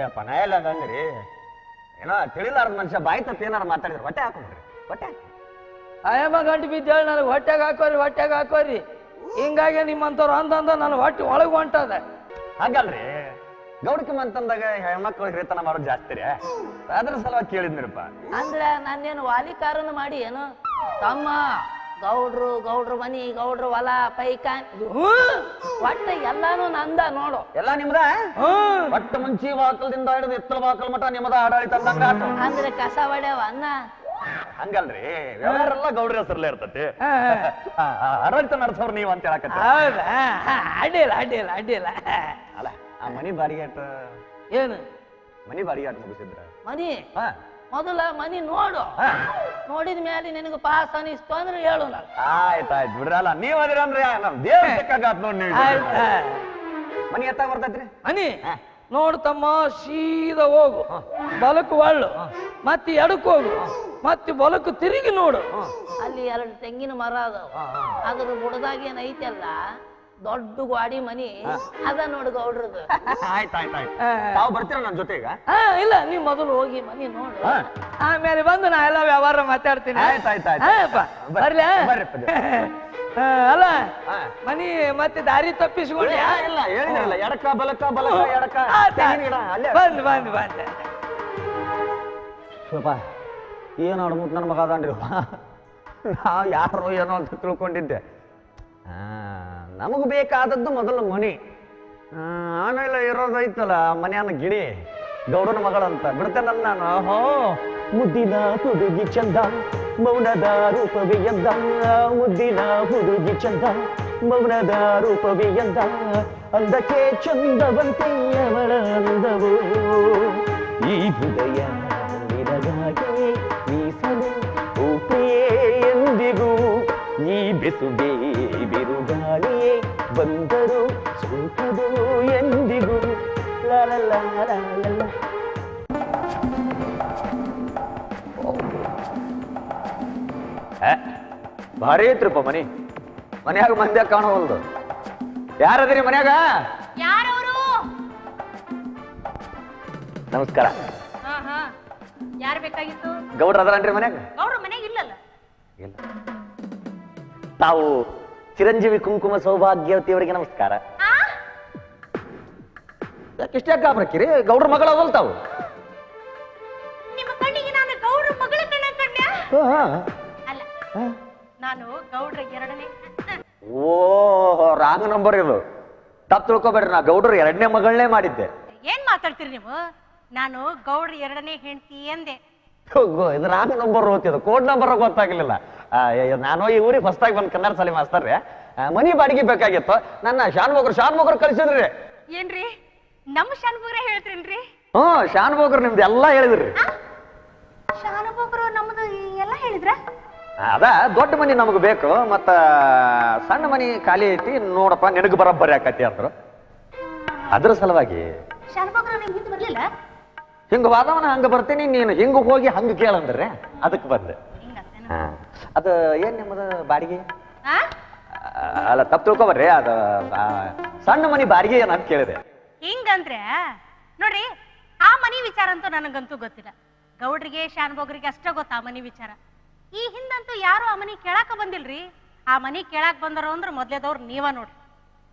ಅಪ್ಪ ನಾ ಎಲ್ಲ ಹಂಗಂದ್ರಿ. ಏನೋ ತಿಳಿಲಾರ್ದ ಮನುಷ್ಯ ಬಾಯಿ ತಪ್ಪ ಏನಾರ ಮಾತಾಡಿದ್ರೆ ಹೊಟ್ಟೆ ಹಾಕೊಂಡ್ರಿ.
ಅಯ್ಯಮ್ಮ ಗಂಟು ಬಿದ್ದೇಳಿ ನನಗೆ ಹೊಟ್ಟೆಗೆ ಹಾಕೋರಿ. ಹಿಂಗಾಗಿ ನಿಮ್ಮಂತವ್ರು ಅಂದಂದ ನನ್ನ ಹೊಟ್ಟೆ ಒಳಗೆ ಹೊಂಟದ.
ಹಾಗಲ್ರಿ, ಗೌಡಕ್ಕೆ ಮಂತಂದಾಗ ಹೆಣ್ಮಕ್ಳು ಹಿರಿತನ ಮಾಡೋದು ಜಾಸ್ತಿ ರೀ, ಅದ್ರ ಸಲುವಾಗಿ ಕೇಳಿದ್ನಿರಪ್ಪ.
ಅಂದ್ರ ನಾನೇನು ವಾಲಿಕಾರನ ಮಾಡಿ ಏನು ತಮ್ಮ? ಗೌಡ್ರು ಮನಿ, ಗೌಡ್ರು ಹೊಲ, ಪೈಕಾನ್ ಒಟ್ಟ ಎಲ್ಲಾನು ನಂದ ನೋಡು.
ಎಲ್ಲಾ ನಿಮ್ದ? ಒಟ್ಟ ಮುಂಚಿ ಬಾಕಲ್ದಿಂದ ಹಿಡಿದು ಎತ್ತಲ ಬಾಕಲ್ ಮಠ ನಿಮ್ಮದ ಆಡಳಿತ
ಅಂದ್ರೆ ಕಸ ಹೊಡ್ಯಾವ ಅನ್ನ?
ಹಂಗಲ್ರಿ, ವ್ಯವಹಾರ ಎಲ್ಲ ಗೌಡ್ರ ಹೆಸರಲ್ಲೇ ಇರ್ತತಿ. ಆಡಳಿತ ನಡೆಸೋರು ನೀವ್ ಅಂತ ಹೇಳಕತ್ತಿ.
ಅಡ್ಡಿಲ್ಲ.
ಅಲ್ಲ, ಆ ಮನಿ ಬಾಡಿಗೆ
ಏನು
ಮನಿ ಬಾಡಿಗೆ ಮುಗಿಸಿದ್ರ?
ಮನಿ ಮೊದಲ ಮನಿ ನೋಡು, ನೋಡಿದ ಮೇಲೆ ನಿನಗ ಪಾಸ್ ಅನಿಸ್ತು ಅಂದ್ರೆ ಹೇಳು.
ಆಯ್ತಾಯ್ತು ಬಿಡ್ರಲ್ಲ, ನೀವ್ ಅದಿರ ಅಂದ್ರೆ ನಮ್ ದೇವ್ರ ಸಿಕ್ಕಾಗತ್ ನೋಡಿ. ಮನಿ ಎತ್ತ ಬರ್ತೈತ್ರಿ?
ಮನಿ ನೋಡು ತಮ್ಮ, ಸೀದಾ ಹೋಗು, ಬಲಕ್ ಒಳ್ಳು, ಮತ್ತೆ ಎಡಕ್ ಹೋಗು, ಮತ್ತೆ ಬಲಕ್ ತಿರುಗಿ ನೋಡು. ಅಲ್ಲಿ 2 ತೆಂಗಿನ ಮರ ಅದಾವ. ಅದ್ರ ಬುಡದಾಗ ಏನೈತಲ್ಲ ದೊಡ್ಡ ಗಾಡಿ ಮನಿ ಅದ ನೋಡು ಗೌಡ್ರದು.
ಆಯ್ತಾಯ್ತಾಯ್ತು, ತಾವು ಬರ್ತೀರ ನನ್ ಜೊತೆ ಈಗ?
ಇಲ್ಲ, ನೀವ್ ಮೊದಲು ಹೋಗಿ ಮನಿ ನೋಡು, ಆಮೇಲೆ ಬಂದು ನಾ ಎಲ್ಲ ವ್ಯವಹಾರ ಮಾತಾಡ್ತೀನಿ. ಬರ್ಲ? ಅಲ್ಲ ಮನಿ ಮತ್ತೆ ದಾರಿ ತಪ್ಪಿಸ್ಕೊಂಡು
ಇಲ್ಲ ಹೇಳಿದ್ರಲ್ಲ, ಎಡಕ ಬಲಕ ಎಡಕ.
ಬಂದ್
ಶಿವಪ್ಪ, ಏನು ಅಡ್ಮುಟ್ ನನ್ನ ಮಗ ಅದಾನ್ರಿ. ನಾವ್ ಯಾರು ಏನೋ ಅಂತ ತಿಳ್ಕೊಂಡಿದ್ದೆ. ನಮಗ್ ಬೇಕಾದದ್ದು ಮೊದಲು ಮನಿ, ಆಮೇಲೆ ಇರೋದೈತಲ್ಲ ಮನೆಯನ್ನ ಗಿಣಿ, ಗೌಡನ ಮಗಳಂತ ಬಿಡ್ತೇನಲ್ಲ ನಾನು. ಆಹೋ ಮುದ್ದಿನ ಹುಡುಗಿ ಚಂದ, ಮೌನದ ರೂಪವೇ ಎಂದ, ಮುದ್ದಿನ ಹುಡುಗಿ ಚಂದ, ಮೌನದ ರೂಪವೇ ಎಂದ, ಅಂದಕ್ಕೆ ಚಂದವಂತೆ ಅವಳ ಅಂದವು, ಈ ಹೃದಯ ನಿನಗಾಗಿ ಮೀಸಲು ಪ್ರಿಯೇ ಎಂದಿಗೂ, ಈ ಬೆಸುಗೆ ಬಿರುಗಾಳಿಯೇ ಬಂದರು ಸೋಕದು ಎಂದಿಗೂ. ಭಾರಿ ಐತ್ರಪ್ಪ ಮನಿ. ಮನ್ಯಾಗ ಮಂದ್ಯಾಗ ಕಾಣವಲ್ದು. ಯಾರದ್ರಿ ಮನ್ಯಾಗ?
ಯಾರವರು?
ನಮಸ್ಕಾರ.
ಯಾರು ಬೇಕಾಗಿತ್ತು?
ಗೌಡ್ರ ಅದರನ್ರಿ ಮನ್ಯಾಗ?
ಗೌಡ್ರ ಮನೆಗೆ ಇಲ್ಲಲ್ಲ.
ಇಲ್ಲ. ತಾವು ಚಿರಂಜೀವಿ ಕುಂಕುಮ ಸೌಭಾಗ್ಯವತಿಯವರಿಗೆ ನಮಸ್ಕಾರ. ಯಾಕಿಷ್ಟೇ ಗಾಬ್ರಕ್ಕಿರಿ? ಗೌಡ್ರ ಮಗಳ ಅವಲ್ ತಾವು?
ನಿಮ್ಮ ಕಣ್ಣಿಗೆ ನಾನು ಗೌಡ್ರ ಮಗಳ ಕಣ್ಣ ಅಲ್ಲ, ನಾನು ಗೌಡ್ರ ಎರಡನೇ.
ಓ ರಾಂಗ್ ನಂಬರ್ ಇದು. ತಪ್ಪು ತಿಳ್ಕೊಬೇಡ್ರಿ, ನಾ ಗೌಡ್ರ ಎರಡನೇ ಮಗಳನ್ನೇ ಮಾಡಿದ್ದೆ.
ಏನ್ ಮಾತಾಡ್ತೀರಿ ನೀವು? ನಾನು ಗೌಡ್ರ ಎರಡನೇ ಹೆಂಡತಿ ಎಂದೆ.
ಇದು ರಾಂಗ್ ನಂಬರ್ ಓದ್ತಿದ್ದು, ಕೋಡ್ ನಂಬರ್ ಗೊತ್ತಾಗ್ಲಿಲ್ಲ. ನಾನು ಈ ಊರಿಗೆ ಹೊಸದಾಗಿ ಬಂದ್ ಕನ್ನಡ ಶಾಲೆ ಮಾಸ್ತರ್ರಿ. ಮನಿ ಬಾಡಿಗೆ ಬೇಕಾಗಿತ್ತು. ನನ್ನ ಶಾನ್ಭೋಗ್ರು ಕಳಿಸಿದ್ರಿ.
ಏನ್ರಿ ನಮ್ಮ ಶಾನುಭೋಗ್ರೆ ಹೇಳ್ತೀರೇನ್ರಿ?
ಶಾನ್ಭೋಗ್ರು ನಿಮ್ದು ಎಲ್ಲಾ ಹೇಳಿದ್ರಿ.
ಶಾನುಭೋಗ್ರು ನಮ್ದು ಎಲ್ಲ ಹೇಳಿದ್ರ?
ಅದ ದೊಡ್ಡ ಮನಿ ನಮಗ್ ಬೇಕು, ಮತ್ತ ಸಣ್ಣ ಮನಿ ಖಾಲಿ ಐತಿ, ನೋಡಪ್ಪ ನಿನಗ್ ಬರಬ್ಬರಿ ಆಕತಿ ಅಂದ್ರು. ಅದ್ರ ಸಲುವಾಗಿ
ಶಾನುಭೋಗ್ರು ನಿಮ್ ಹಿಂದೆ ಬರ್ಲಿಲ್ಲ?
ಹಿಂಗ ವಾದವನ ಹಂಗ ಬರ್ತೀನಿ, ನೀನು ಹಿಂಗ ಹೋಗಿ ಹಂಗ ಕೇಳಂದ್ರೆ ಅದಕ್ಕೆ ಬಂದೆ. ಅದ ಏನ್ ನಿಮ್ಮದ ಬಾಡಿಗೆ? ಅಲ್ಲ ತಪ್ಪು ತಿಳ್ಕೊಬರ್ರಿ, ಅದ ಸಣ್ಣ ಮನಿ ಬಾಡಿಗೆ ಏನಂತ ಕೇಳಿದೆ.
ಹಿಂಗಂದ್ರೆ ನೋಡ್ರಿ, ಆ ಮನಿ ವಿಚಾರ ಅಂತೂ ನನಗಂತೂ ಗೊತ್ತಿಲ್ಲ. ಗೌಡ್ರಿಗೆ ಶಾನುಭೋಗ್ರಿಗೆ ಅಷ್ಟೇ ಗೊತ್ತ ಆ ಮನಿ ವಿಚಾರ. ಈ ಹಿಂದಂತೂ ಯಾರು ಆ ಮನಿ ಕೇಳಾಕ ಬಂದಿಲ್ರಿ. ಆ ಮನಿ ಕೇಳಾಕ್ ಬಂದರೋ ಅಂದ್ರ ಮೊದ್ಲೇದವ್ರು ನೀವ ನೋಡ್ರಿ.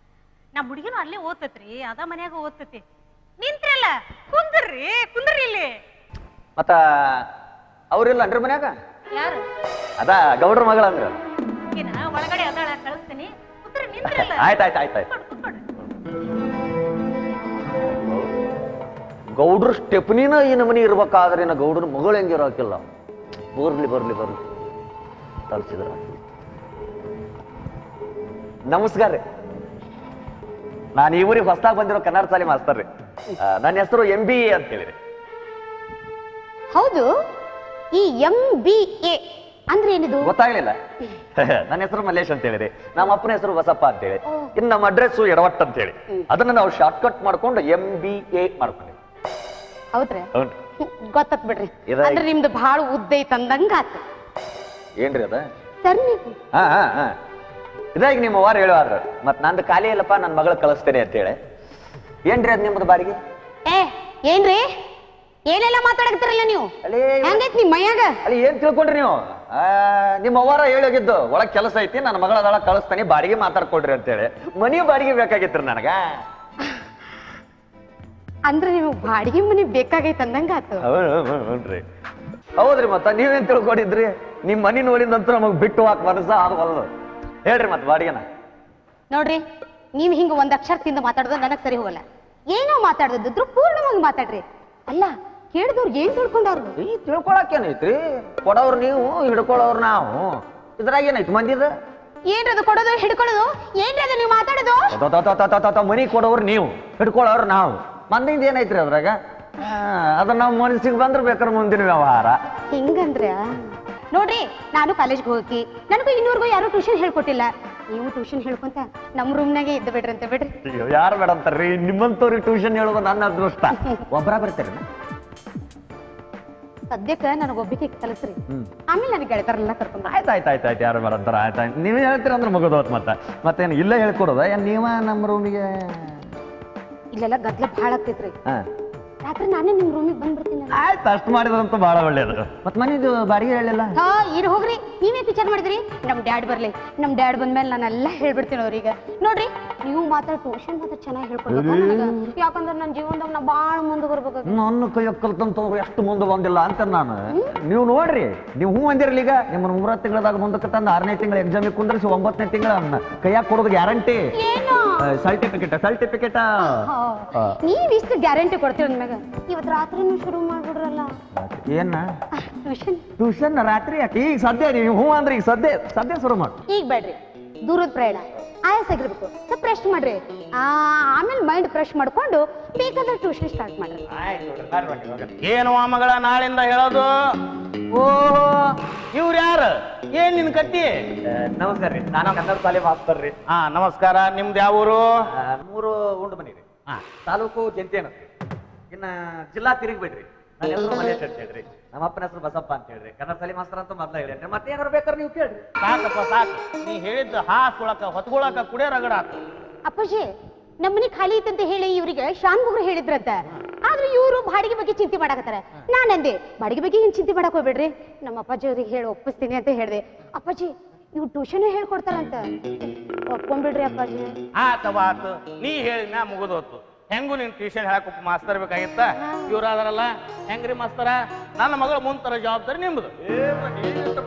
ನಮ್ಮ ಹುಡುಗಿನೂ ಅಲ್ಲೇ ಓದ್ತತ್ರಿ, ಅದ ಮನ್ಯಾಗ ಓದ್ತತಿ. ನಿಂತ್ರಲ್ಲ, ಕುಂದ್ರಿ ಇಲ್ಲಿ.
ಮತ್ತ ಅವ್ರಿಲ್ಲ ಅನ್ರಿ ಮನ್ಯಾಗ?
ಯಾರು?
ಅದ ಗೌಡ್ರ ಮಗಳ ಅಂದ್ರ
ಒಳಗಡೆ ಅದಾಳ, ಕಳಿಸ್ತೀನಿ. ನಿಂತ್ರಲ್ಲ.
ಆಯ್ತಾಯ್ತಾಯ್ತಾಯ್ತು. ಗೌಡ್ರ ಸ್ಟೆಪ್ನಿನ ಈ ನಮನಿ ಇರ್ಬೇಕಾದ್ರೆ ಇನ್ನ ಗೌಡ್ರ ಮಗಳು ಹೆಂಗಿರೋಕಿಲ್ಲ. ಬರ್ಲಿ ಬರ್ಲಿ ಬರ್ಲಿ ತಲ್ಸಿದ್ರ. ನಮಸ್ಕಾರ ರೀ, ನಾನು ಈ ಊರಿಗೆ ಹೊಸದಾಗಿ ಬಂದಿರೋ ಕನ್ನಡ ಶಾಲೆ ಮಾಸ್ತರ್ ರೀ. ನನ್ನ ಹೆಸರು MBA ಅಂತ ಹೇಳಿರಿ.
ಹೌದು, ಈ MBA ಅಂದ್ರೆ ಏನಿದು?
ಗೊತ್ತಾಗ್ಲಿಲ್ಲ? ನನ್ನ ಹೆಸರು ಮಲ್ಲೇಶ್ ಅಂತ ಹೇಳಿರಿ. ನಮ್ಮ ಅಪ್ಪನ ಹೆಸರು ಬಸಪ್ಪ ಅಂತ ಹೇಳಿ. ಇನ್ನು ನಮ್ಮ ಅಡ್ರೆಸ್ ಎಡವಟ್ ಅಂತ ಹೇಳಿ. ಅದನ್ನ ನಾವು ಶಾರ್ಟ್ ಕಟ್ ಮಾಡ್ಕೊಂಡು MBA ಮಾಡ್ಕೊಂಡ್ವಿ.
ಹೌದ್ರಿ? ಗೊತ್ತತ್ ಬಿಡ್ರಿ. ಅಂದ್ರೆ ನಿಮ್ದು ಬಹಳ ಉದ್ದ ಐತ್ ಅಂದಂಗ ಆತ.
ಏನ್ರಿ ಅದ?
ಸರ್
ಇದಾಗಿ ನಿಮ್ಮ ವಾರ ಹೇಳುವಾರ ಮತ್ ನಂದು ಖಾಲಿ ಇಲ್ಲಪ್ಪ, ನನ್ನ ಮಗಳ ಕಳಿಸ್ತೇನೆ ಅಂತ ಹೇಳಿ. ಏನ್ರಿ ಅದ್ ನಿಮ್ಮದು ಬಾಡಿಗೆ?
ಏನ್ರಿ ಏನೆಲ್ಲ ಮಾತಾಡಕ್ತಿರಲ್ಲ ನೀವು? ಹೆಂಗೈತ್ ನಿಮ್ ಮೈಯಾಗ?
ಅಲ್ಲಿ ಏನ್ ತಿಳ್ಕೊಂಡ್ರಿ ನೀವು? ನಿಮ್ಮ ಅವ್ವಾರ ಹೇಳೋಗಿದ್ದು ಒಳಗ್ ಕೆಲಸ ಐತಿ, ನನ್ನ ಮಗಳದೊಳಗ್ ಕಳಿಸ್ತಾನೆ, ಬಾಡಿಗೆ ಮಾತಾಡ್ಕೊಡ್ರಿ ಅಂತ ಹೇಳಿ. ಮನಿ ಬಾಡಿಗೆ ಬೇಕಾಗಿತ್ರಿ ನನಗ.
ಅಂದ್ರೆ ನೀವು ಬಾಡಿಗೆ ಮನಿ ಬೇಕಾಗೈತೆ ಅಂದಂಗ ಆತು.
ಹೌದ್ರಿ. ಹೌದ್ರಿ, ಮತ್ತ ನೀವೇನ್ ತಿಳ್ಕೊಂಡಿದ್ರಿ? ನಿಮ್ ಮನಿ ನೋಡಿದಂತೂ ನಮಗ್ ಬಿಟ್ಟು ಹಾಕ್ ಮನಸ್ಸ ಆಗವಲ್ದು. ಹೇಳ್ರಿ ಮತ್ ಬಾಡಿಗೆನ.
ನೋಡ್ರಿ, ನೀವ್ ಹಿಂಗ ಒಂದ್ ಅಕ್ಷರ ತಿಂದ ಮಾತಾಡೋದು ನನಗ್ ಸರಿ ಹೋಗಲ್ಲ. ಏನೋ ಮಾತಾಡೋದಿದ್ರು ಪೂರ್ಣವಾಗಿ ಮಾತಾಡ್ರಿ. ಅಲ್ಲ, ಕೇಳಿದವ್ರು ಏನ್ ತಿಳ್ಕೊಂಡವ್ರು?
ಈ ತಿಳ್ಕೊಳಕ್ ಏನೈತ್ರಿ? ಕೊಡೋರು ನೀವು, ಹಿಡ್ಕೊಳ್ಳೋರು ನಾವು. ಇದ್ರಾಗ ಏನೈತಿ ಮಂದಿದ?
ಏನ್ರದು ಕೊಡೋದು ಹಿಡ್ಕೊಳ್ಳೋದು? ಏನ್ರದು ನೀವು ಮಾತಾಡೋದು?
ಮನಿ ಕೊಡೋರು ನೀವು, ಹಿಡ್ಕೊಳ್ಳೋರು ನಾವು. ಮಂದಿಯಿಂದ ಏನೈತ್ರಿ ಅದ್ರಾಗ? ಅದ ನಾವು ಮನಸ್ಸಿಗೆ ಬಂದ್ರೆ ಬೇಕಾದ್ರೆ ಮುಂದಿನ ವ್ಯವಹಾರ.
ಹಿಂಗಂದ್ರ ನೋಡ್ರಿ, ನಾನು ಕಾಲೇಜ್ಗೆ ಹೋಗಿ ನನಗೂ ಇನ್ನೂರ್ಗೂ ಯಾರು ಟ್ಯೂಷನ್ ಹೇಳ್ಕೊಟ್ಟಿಲ್ಲ. ನೀವು ಟ್ಯೂಷನ್ ಹೇಳ್ಕೊಂತ ನಮ್ ರೂಮ್ನಾಗೆ ಇದ್ದು ಬಿಡ್ರಿ ಅಂತ ಬಿಡ್ರಿ.
ಯಾರು ಬೇಡ ಅಂತಾರ್ರಿ? ನಿಮ್ಮಂತವ್ರಿಗೆ ಟ್ಯೂಷನ್ ಹೇಳೋದು ನನ್ನ ಅದೃಷ್ಟ. ಒಬ್ಬರ ಬರ್ತೀರಿ?
ಸದ್ಯಕ್ಕೆ ನನಗೊಬ್ಬಿಗೆ ಕಲಿಸ್ರಿ, ಆಮೇಲೆ ನನಗೆ ಗೆಳತರೆಲ್ಲ ಕರ್ಕೊಂಡ್.
ಆಯ್ತಾಯ್ತಾಯ್ತಾಯ್ತು, ಯಾರು ಬೇಡ ಅಂತಾರ. ಆಯ್ತಾಯ್ತು, ನೀವೇ ಹೇಳ್ತೀರ ಅಂದ್ರೆ ಮುಗಿದೋತ್. ಮತ್ತೇನು ಇಲ್ಲೇ ಹೇಳ್ಕೊಡೋದ? ಏನ್ ನೀವ ನಮ್ಮ ರೂಮಿಗೆ?
ಇಲ್ಲೆಲ್ಲ ಗದ್ಲ ಭಾಳ ಆಗ್ತೈತ್ರಿ.
ರಾತ್ರಿ ನಾನೇ ನಿಮ್ ರೂಮಿಗೆ ಬಂದ್ಬಿಡ್ತೀನಿ.
ಆಯ್ತು, ಅಷ್ಟು ಮಾಡಿದ್ರಂತೂ ಬಹಳ ಒಳ್ಳೇದು. ಮತ್ ಮನಿದು ಬಾಡಿಗೆ ಹೇಳಿಲ್ಲ?
ಹಾ ಇರ್ ಹೋಗ್ರಿ, ನೀವೇ ವಿಚಾರ ಮಾಡಿದ್ರಿ. ನಮ್ ಡ್ಯಾಡ್ ಬರ್ಲಿ, ನಮ್ ಡ್ಯಾಡ್ ಬಂದ್ಮೇಲೆ ನಾನೆಲ್ಲ ಹೇಳ್ಬಿಡ್ತೀನಿ ಅವ್ರಿಗೆ. ನೋಡ್ರಿ ನೀವು ಮಾತ್ರ ಟ್ಯೂಷನ್ ಮಾತ್ರ ಚೆನ್ನಾಗಿ ಹೇಳ್ಕೊಡ್ಬೇಕು ನನಗ. ಯಾಕಂದ್ರೆ ನನ್ನ ಜೀವನದಾಗ ನಾ ಬಾಳ ಮುಂದೆ ಬರ್ಬೇಕು.
ನನ್ನ ಕೈಯ ಕಲ್ತಂತವ್ರು ಎಷ್ಟು ಮುಂದೆ ಬಂದಿಲ್ಲ ಅಂತ ನಾನು. ನೀವು ನೋಡ್ರಿ, ನೀವು ಹೂ ಅಂದಿರಲಿ. ಈಗ ನಿಮ್ಮ 3 ತಿಂಗಳದಾಗ ಮುಂದಕ್ಕೆ ತಂದು 6ನೇ ತಿಂಗಳ ಎಕ್ಸಾಮಿಗೆ ಕುಂದ್ರಿಸಿ 9ನೇ ತಿಂಗಳ ಕೈಯಾಗ ಕೊಡೋದು ಗ್ಯಾರಂಟಿ.
ಏನು
ಸರ್ಟಿಫಿಕೇಟ್
ನೀವ್ ಇಷ್ಟು ಗ್ಯಾರಂಟಿ ಕೊಡ್ತೀರ ಅಂದ್ಮ್ಯಾಗ ಇವತ್ತು ರಾತ್ರಿನೂ ಶುರು ಮಾಡ್ಬಿಡ್ರಲ್ಲ.
ಏನ
ಟ್ಯೂಷನ್
ರಾತ್ರಿ ಯಾಕೆ? ಈಗ ಸದ್ಯ ನೀವು ಹೂ ಅಂದ್ರೆ ಈಗ ಸದ್ಯ ಶುರು ಮಾಡಿ.
ಈಗ ಬೇಡ್ರಿ, ದೂರದ ಪ್ರಯಾಣ ಆಯಾಸ ಆಗಿರ್ಬೇಕು, ಸ್ವಲ್ಪ ರೆಸ್ಟ್ ಮಾಡ್ರಿ. ಆಮೇಲೆ ಮೈಂಡ್ ಫ್ರೆಶ್ ಮಾಡ್ಕೊಂಡು ಬೇಕಾದ್ರೆ ಟ್ಯೂಷನ್ ಸ್ಟಾರ್ಟ್ ಮಾಡ್ರಿ.
ಏನು ಆ ಮಗಳ ನಾಳಿಂದ ಹೇಳೋದು? ಓ ಇವ್ರು ಯಾರು? ಏನ್ ನಿನ್ ಕತ್ತಿ?
ನಮಸ್ಕಾರ ರೀ, ನಾನು ಕನ್ನಡ ಶಾಲೆ ಮಾಸ್ತರ್ ರೀ.
ಹಾ ನಮಸ್ಕಾರ. ನಿಮ್ದು ಯಾವ ಊರು?
3 ಉಂಡು ಮನಿ ರೀ. ತಾಲೂಕು ಜಂತೇನ. ಇನ್ನ ಜಿಲ್ಲಾ ತಿರುಗ್ಬೇಡ್ರಿ. ನನ್ನ ಹೆಸರು ಮಲೇಶ್ ಅಂತ ಹೇಳ್ರಿ. ನಮ್ಮ ಅಪ್ಪನ ಹೆಸರು ಬಸಪ್ಪ ಅಂತ ಹೇಳ್ರಿ. ಕನ್ನಡ ಶಾಲೆ ಮಾಸ್ತರ್ ಅಂತ ಮೊದ್ಲ ಹೇಳ್ರಿ. ಮತ್ತೆ ಏನಾರು ಬೇಕಾದ್ರೆ ನೀವು ಕೇಳ್ರಿ.
ಸಾಕಪ್ಪ ಸಾಕು. ನೀ ಹೇಳಿದ್ದು ಹಾಸ್ಕೊಳಕ ಹೊತ್ಕೊಳಕ ಕುಡಿಯೋ ರಗಡ ಆತು.
ಅಪ್ಪಾಜಿ ನಮ್ಮನೆ ಖಾಲಿ ಐತಂತ ಹೇಳಿ ಇವರಿಗೆ ಶಾನ್ ಬುಗ್ರು ಹೇಳಿದ್ರಂತ. ಆದ್ರೆ ಇವರು ಬಾಡಿಗೆ ಬಗ್ಗೆ ಚಿಂತೆ ಮಾಡಕತ್ತಾರ. ನಾನಂದೆ ಬಾಡಿಗೆ ಬಗ್ಗೆ ಏನ್ ಚಿಂತೆ ಮಾಡಕ್ ಹೋಗ್ಬೇಡ್ರಿ, ನಮ್ಮ ಅಪ್ಪಾಜಿ ಅವ್ರಿಗೆ ಹೇಳಿ ಒಪ್ಪಿಸ್ತೀನಿ ಅಂತ ಹೇಳಿದೆ. ಅಪ್ಪಾಜಿ ಇವ್ ಟ್ಯೂಷನ್ ಹೇಳ್ಕೊಡ್ತಾರಂತ, ಒಪ್ಕೊಂಡ್ಬಿಡ್ರಿ ಅಪ್ಪಾಜಿ.
ಆತವ ಆತು, ನೀ ಹೇಳಿದ ನಾ ಮುಗಿದೋತು. ಹೆಂಗು ನೀನ್ ಟ್ಯೂಷನ್ ಹೇಳಕ್ ಮಾಸ್ತರ್ ಬೇಕಾಗಿತ್ತ? ಇವ್ರಾದಾರಲ್ಲ ಹೆಂಗ್ರಿ ಮಾಸ್ತರ, ನನ್ನ ಮಗಳ ಮುಂತರ ಜವಾಬ್ದಾರಿ ನಿಮ್ದು.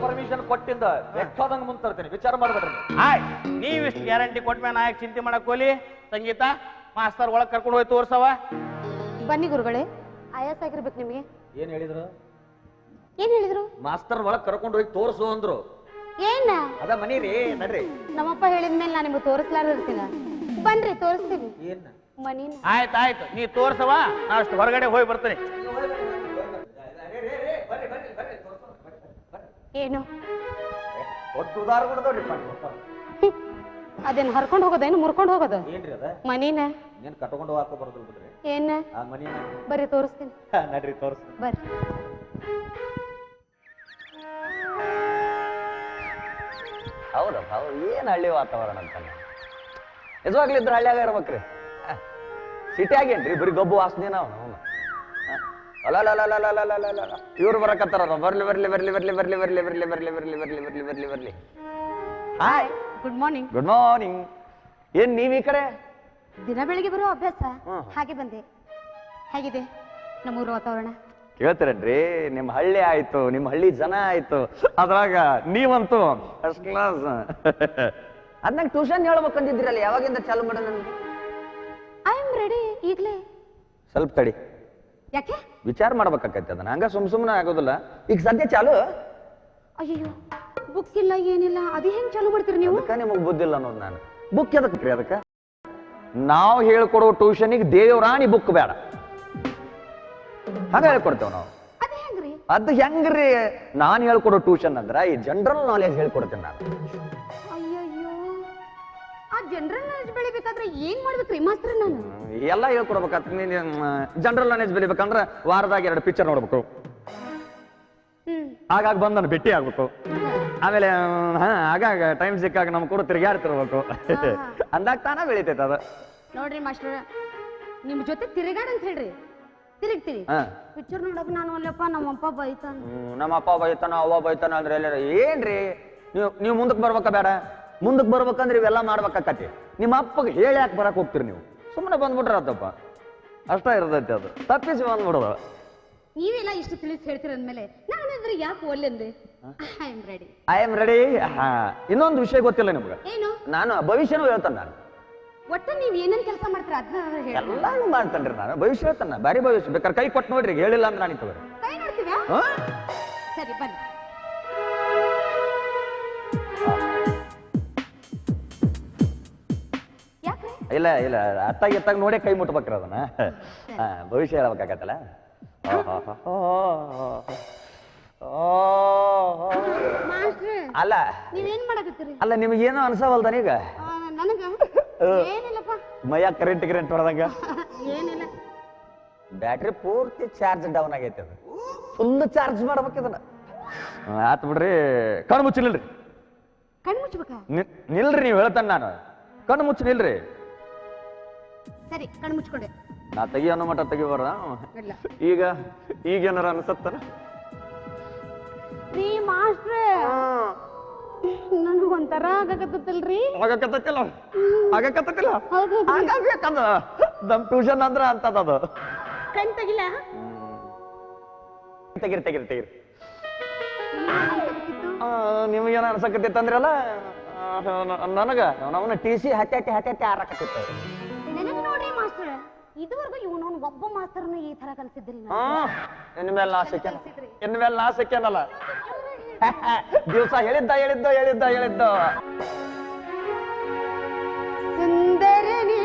ಪರ್ಮಿಷನ್ ಕೊಟ್ಟಿಂದ ಬೇಕಾದಂಗ ಮುಂತರ್ತೀನಿ, ವಿಚಾರ ಮಾಡ್ಬೇಡ್ರಿ.
ಆಯ್ತು, ನೀವಿಷ್ಟು ಗ್ಯಾರಂಟಿ ಕೊಟ್ಮೇಲೆ ನಾ ಯಾಕೆ ಚಿಂತೆ ಮಾಡಕ್ ಹೋಲಿ? ಸಂಗೀತ ಮಾಸ್ತರ್ ಒಳಗ್ ಕರ್ಕೊಂಡು ಹೋಗಿ ತೋರ್ಸವ.
ಬನ್ನಿ ಗುರುಗಳೇ, ಆಯಾಸ ಆಗಿರ್ಬೇಕು ನಿಮಗೆ.
ಏನ್ ಹೇಳಿದ್ರು?
ಏನ್ ಹೇಳಿದ್ರು?
ಮಾಸ್ತರ್ ಒಳಗ್ ಕರ್ಕೊಂಡು ಹೋಗಿ ತೋರ್ಸು ಅಂದ್ರು.
ಏನ
ಅದ ಮನಿ ರೀ, ನಡ್ರಿ.
ನಮ್ಮಪ್ಪ ಹೇಳಿದ್ಮೇಲೆ ನಾನು ನಿಮ್ಗೆ ತೋರಿಸ್ಲಾರ ಇರ್ತೀನ. ಬನ್ರಿ ತೋರಿಸ್ತೀನಿ
ಏನ್
ಮನಿನ.
ಆಯ್ತಾಯ್ತು, ನೀ ತೋರ್ಸವ, ನಾ ಅಷ್ಟು ಹೊರಗಡೆ ಹೋಗಿ ಬರ್ತೀನಿ.
ಏನು
ಒಟ್ಟು ಉದಾರ ಕೊಡದವ್ರಿ.
ಅದೇನ್ ಹರ್ಕೊಂಡು ಹೋಗೋದೇನು ಮುರ್ಕೊಂಡು ಹೋಗೋದು?
ಏನ್ರಿ ಅದ?
ಮನಿನ
ಏನ್ ಕಟ್ಕೊಂಡು ಹಾಕೋ ಬರೋದಿಲ್ಲ ಬಿಡ್ರಿ.
ಏನ
ಆ ಮನಿನ
ಬರ್ರಿ ತೋರಿಸ್ತೀನಿ.
ನಡ್ರಿ ತೋರ್ಸ್.
ಬರ್ರಿ.
ಹೌದಪ್ಪ, ಏನ್ ಹಳ್ಳಿ ವಾತಾವರಣ ಅಂತ. ನಿಜವಾಗ್ಲಿದ್ರೆ ಹಳ್ಳಿಯಾಗ ಇರ್ಬೇಕ್ರಿ. ಸಿಟಿ ಆಗೇನ್ರಿ, ಬರೀ ಗಬ್ಬು ವಾಸನೆ ನಾವು. ಇವ್ರು ಬರಕತ್ತಾರ. ಬರ್ಲಿ ಬರ್ಲಿ ಬರ್ಲಿ ಬರ್ಲಿ ಬರ್ಲಿ ಬರ್ಲಿ ಬರ್ಲಿ ಬರ್ಲಿ ಬರ್ಲಿ ಬರ್ಲಿ ಬರ್ಲಿ ಬರ್ಲಿ ಬರ್ಲಿ. Hi,
good morning.
Good morning. ಏನ್ ನೀವ್ ಈ ಕಡೆ?
ದಿನ ಬೆಳಿಗ್ಗೆ ಬರೋ ಅಭ್ಯಾಸ, ಹಾಗೆ ಬಂದೆ. ಹೇಗಿದೆ ನಮ್ಮೂರ ವಾತಾವರಣ?
ಕೇಳ್ತೀರನ್ರಿ, ನಿಮ್ ಹಳ್ಳಿ ಆಯ್ತು, ನಿಮ್ ಹಳ್ಳಿ ಜನ ಆಯ್ತು, ಅದ್ರಾಗ ನೀವಂತೂ ಫಸ್ಟ್ ಕ್ಲಾಸ್. ಅದ್ ನಂಗೆ ಟ್ಯೂಷನ್ ಹೇಳ್ಬೇಕಂದಿದ್ರಲ್ಲ, ಯಾವಾಗಿಂದ ಚಾಲು ಮಾಡೋಣ?
ಐ ಆಮ್ ರೆಡಿ ಈಗಲೇ.
ಸ್ವಲ್ಪ ತಡಿ,
ಯಾಕೆ?
ವಿಚಾರ ಮಾಡ್ಬೇಕಾಕೈತೆ ಅದನ್ನ. ಹಂಗ ಸುಮ್ನೆ ಆಗೋದಿಲ್ಲ. ಈಗ ಸದ್ಯ ಚಾಲು.
ಅಯ್ಯೋ ಬುಕ್ ಇಲ್ಲ ಏನಿಲ್ಲ, ಅದು ಹೆಂಗ್ ಚಾಲು ಮಾಡ್ತೀರಿ ನೀವು?
ಅದಕ್ಕ ನಿಮಗ್ ಬುದ್ಧಿಲ್ಲ ಅನ್ನೋದು. ನಾನು ಬುಕ್ ಎದಕ್ರಿ? ಅದಕ್ಕ ನಾವು ಹೇಳ್ಕೊಡೋ ಟ್ಯೂಷನಿಗೆ ದೇವರಾಣಿ ಬುಕ್ ಬೇಡ, ಹಂಗ ಹೇಳ್ಕೊಡ್ತೇವ್ ನಾವು.
ಅದ್ ಹೆಂಗ್ರಿ?
ಅದು ಹೆಂಗ್ರಿ? ನಾನು ಹೇಳ್ಕೊಡೋ ಟ್ಯೂಷನ್ ಅಂದ್ರ ಈ ಜನರಲ್ ನಾಲೆಜ್ ಹೇಳ್ಕೊಡ್ತೇನೆ ನಾನು.
ಅಯ್ಯಯ್ಯೋ, ಆ ಜನರಲ್ ನಾಲೆಜ್ ಬೆಳಿಬೇಕಾದ್ರೆ ಏನ್ ಮಾಡ್ಬೇಕ್ರಿ ಮಾಸ್ತರ? ನಾನು
ಎಲ್ಲ ಹೇಳ್ಕೊಡ್ಬೇಕಾಗ್ತದೆ. ನೀನು ಜನರಲ್ ನಾಲೆಜ್ ಬೆಳಿಬೇಕಂದ್ರ ವಾರದಾಗ 2 ಪಿಕ್ಚರ್ ನೋಡ್ಬೇಕು, ಆಗಾಗ ಬಂದು ನಾನು ಭೇಟಿ ಆಗ್ಬೇಕು, ಆಮೇಲೆ ಆಗಾಗ ಟೈಮ್ ಸಿಕ್ಕಾಗ ನಮ್ ಕೂಡ ತಿರುಗಾಡ್ತಿರ್ಬೇಕು. ಅಂದಾಗ ತಾನ ಬೆಳಿತೈತೆ ಅದು.
ನೋಡ್ರಿ ಮಾಸ್ಟರ್, ನಿಮ್ ಜೊತೆ ತಿರುಗಾಡ ಅಂತ ಹೇಳ್ರಿ, ತಿರುಗ್ತೀರಿ. ಪಿಕ್ಚರ್ ನೋಡಕ್ ನಾನು ಅಲ್ಲಪ್ಪ, ನಮ್ಮಪ್ಪ ಬೈತಾನ.
ನಮ್ಮ ಅಪ್ಪ ಬೈತಾನ, ಅವ್ವ ಬೈತಾನ ಅಂದ್ರೆ ಎಲ್ಲ ಏನ್ರಿ? ನೀವು ಮುಂದಕ್ಕೆ ಬರ್ಬೇಕಾ ಬೇಡ? ಮುಂದಕ್ಕೆ ಬರ್ಬೇಕಂದ್ರೆ ಇವೆಲ್ಲ ಮಾಡ್ಬೇಕಾಕತಿ. ನಿಮ್ಮ ಅಪ್ಪಗೆ ಹೇಳಿ ಯಾಕೆ ಬರಕ್ ಹೋಗ್ತೀರಿ ನೀವು? ಸುಮ್ಮನೆ ಬಂದ್ಬಿಟ್ರ ಆತಪ್ಪ, ಅಷ್ಟ ಇರ್ತೈತಿ. ಅದು ತಪ್ಪಿಸಿ ಬಂದ್ಬಿಡೋದು.
ನೀವೆಲ್ಲ ಇಷ್ಟು ತಿಳಿಸಿ ಹೇಳ್ತೀರ ಅಂದ್ಮೇಲೆ ನಾನಿದ್ರೆ ಯಾಕೆ ಒಲ್ಲೆಂದ್ರಿ? I am ready.
I am ready. ಇನ್ನೊಂದು ವಿಷಯ ಗೊತ್ತಿಲ್ಲ ನಿಮ್ಗೆ?
ಏನು?
ನಾನು ಭವಿಷ್ಯನೂ ಹೇಳ್ತಾನೆ. ನಾನು
ಒಟ್ಟ ನೀವ್ ಏನೇನ್ ಕೆಲಸ ಮಾಡ್ತೀರ ಅದನ್ನ ಹೇಳಿ.
ಎಲ್ಲಾನು ಮಾಡ್ತಾನ್ರಿ ನಾನು. ಭವಿಷ್ಯ ಹೇಳ್ತಾನ, ಬಾರಿ ಭವಿಷ್ಯ. ಬೇಕಾದ್ರೆ ಕೈ ಕೊಟ್ಟು ನೋಡ್ರಿ, ಹೇಳಿಲ್ಲ ಅಂದ್ರೆ ನಾನು ತಗೋರಿ.
ಕೈ ನೋಡ್ತೀರಾ? ಸರಿ ಬನ್ನಿ. ಯಾಕ್ರಿ?
ಇಲ್ಲ ಇಲ್ಲ, ಅತ್ತಾಗ ಎತ್ತಾಗ ನೋಡೇ ಕೈ ಮುಟ್ಬೇಕ್ರಿ ಅದನ್ನ. ಭವಿಷ್ಯ ಹೇಳ್ಬೇಕಾಗತ್ತಲ್ಲ. ಅಲ್ಲ
ನೀವೇನ್ ಮಾಡಕತ್ತೀರಿ?
ಅಲ್ಲ, ನಿಮಗೇನು ಅನ್ಸವಲ್ದಾನ ಈಗ?
ನನಗ ಏನಿಲ್ಲಪ್ಪ,
ಮೈಯ ಕರೆಂಟ್ ಹೊಡೆದಂಗ.
ಏನಿಲ್ಲ,
ಬ್ಯಾಟ್ರಿ ಪೂರ್ತಿ ಚಾರ್ಜ್ ಡೌನ್ ಆಗೈತೆ. ಅದು ಫುಲ್ ಚಾರ್ಜ್ ಮಾಡ್ಬೇಕು ಇದನ್ನ. ಆತ್ ಬಿಡ್ರಿ. ಕಣ್ಣು ಮುಚ್ಚಿ ನಿಲ್ರಿ.
ಕಣ್ಣು ಮುಚ್ಚಬೇಕಾ?
ನಿಲ್ರಿ, ನೀವು ಹೇಳ್ತಾನೆ ನಾನು. ಕಣ್ಣು ಮುಚ್ಚಿ ನಿಲ್ರಿ.
ಸರಿ, ಕಣ್ಣು ಮುಚ್ಕೊಂಡೆ.
ನಾ ತೆಗಿ ಅನ್ನೋ ಮಟ್ಟ ತೆಗಿಬಾರ.
ಇಲ್ಲ
ಈಗ ಏನಾರ ಅನ್ಸತ್ತನ?
ರೀ ಮಾಸ್ಟ್ರ ನನಗೆ ಒಂಥರ ಆಗಕತ್ತಲ್ರಿ.
ಆಗಕತ್ತಿಲ್ಲ
ಹೌದು
ಆಗಬೇಕಂದ ನಮ್ ಟ್ಯೂಷನ್ ಅಂದ್ರ ಅಂತದದು.
ಕಣ್ ತೆಗಿಲ್ಲ.
ತೆಗಿರಿ ನಿಮಗೇನ ಅನ್ಸಕತ್ತಿತ್ತಂದ್ರಲ್ಲ ನನಗ ನಮ್ಮನ್ನ TC ಹತ್ತಿ ಹಾರಕತ್ತಿತ್ತ.
ನನಗೆ ನೋಡ್ರಿ ಮಾಸ್ಟರ್, ಇದುವರೆಗೂ ಇವನವನು ಒಬ್ಬ ಮಾಸ್ತರ್ನ ಈ ತರ ಕಲಿಸಿದ್ದಿಲ್ಲ.
ಇನ್ಮೇಲೆ ನಾ ಸಿಕ್ಕೇನಲ್ಲ. ದಿವಸ ಹೇಳಿದ್ದ
ಸುಂದರನೇ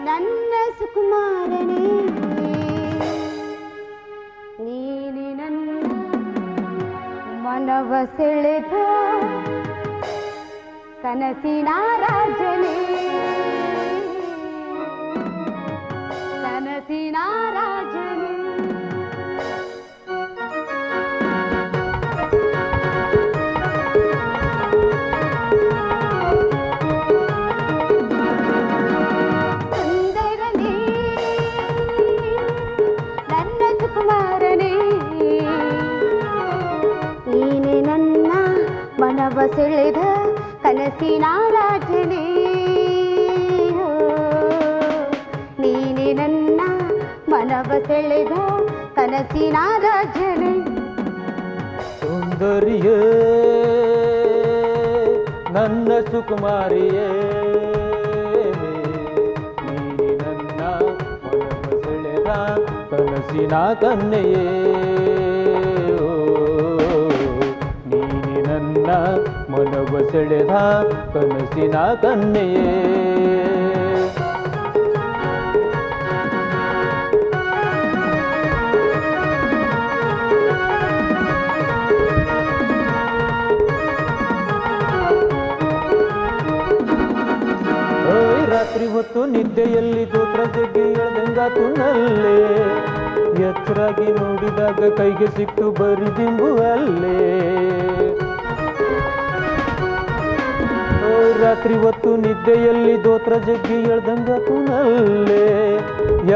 ನನ್ನ ಸುಕುಮಾರನೇ, ನೀನೆ ನನ್ನ ಮನವ ಸೆಳೆದ ಕನಸಿನ ರಾಜನೇ, ಕನಸಿನ ರಾಜನೇ. ಸುಂದರನೇ ನನ್ನ ಸುಕುಮಾರನೇ, ನೀನೆ ನನ್ನ ಮನವ ಸೆಳೆದ ಕನಸಿನ ರಾಜನೇ, ನೀನೆ ನನ್ನ ಮನವ ಸೆಳೆದ ಕನಸಿನ ರಾಜನೇ.
ಸುಂದರಿಯೇ ನನ್ನ ಸುಕುಮಾರಿಯೇ, ನೀನೆ ನನ್ನ ಮನವ ಸೆಳೆದ ಕನಸಿನ ಕನ್ನೆಯೇ, ನೀನೆ ನನ್ನ ಮನವ ಸೆಳೆದ ಕನಸಿನ ಕನ್ನೆಯೇ. ರಾತ್ರಿ ಹೊತ್ತು ನಿದ್ದೆಯಲ್ಲಿ ದೋತ್ರ ಜಗ್ಗಿ ಎಳ್ದಂಗಾತು ನಲ್ಲೇ, ಎಚ್ಚರಾಗಿ ನೋಡಿದಾಗ ಕೈಗೆ ಸಿಕ್ತು ಬರಿದಿಂಬು ಅಲ್ಲೇ. ರಾತ್ರಿ ಹೊತ್ತು ನಿದ್ದೆಯಲ್ಲಿ ದೋತ್ರ ಜಗ್ಗಿ ಎಳ್ದಂಗಾತು ನಲ್ಲೇ,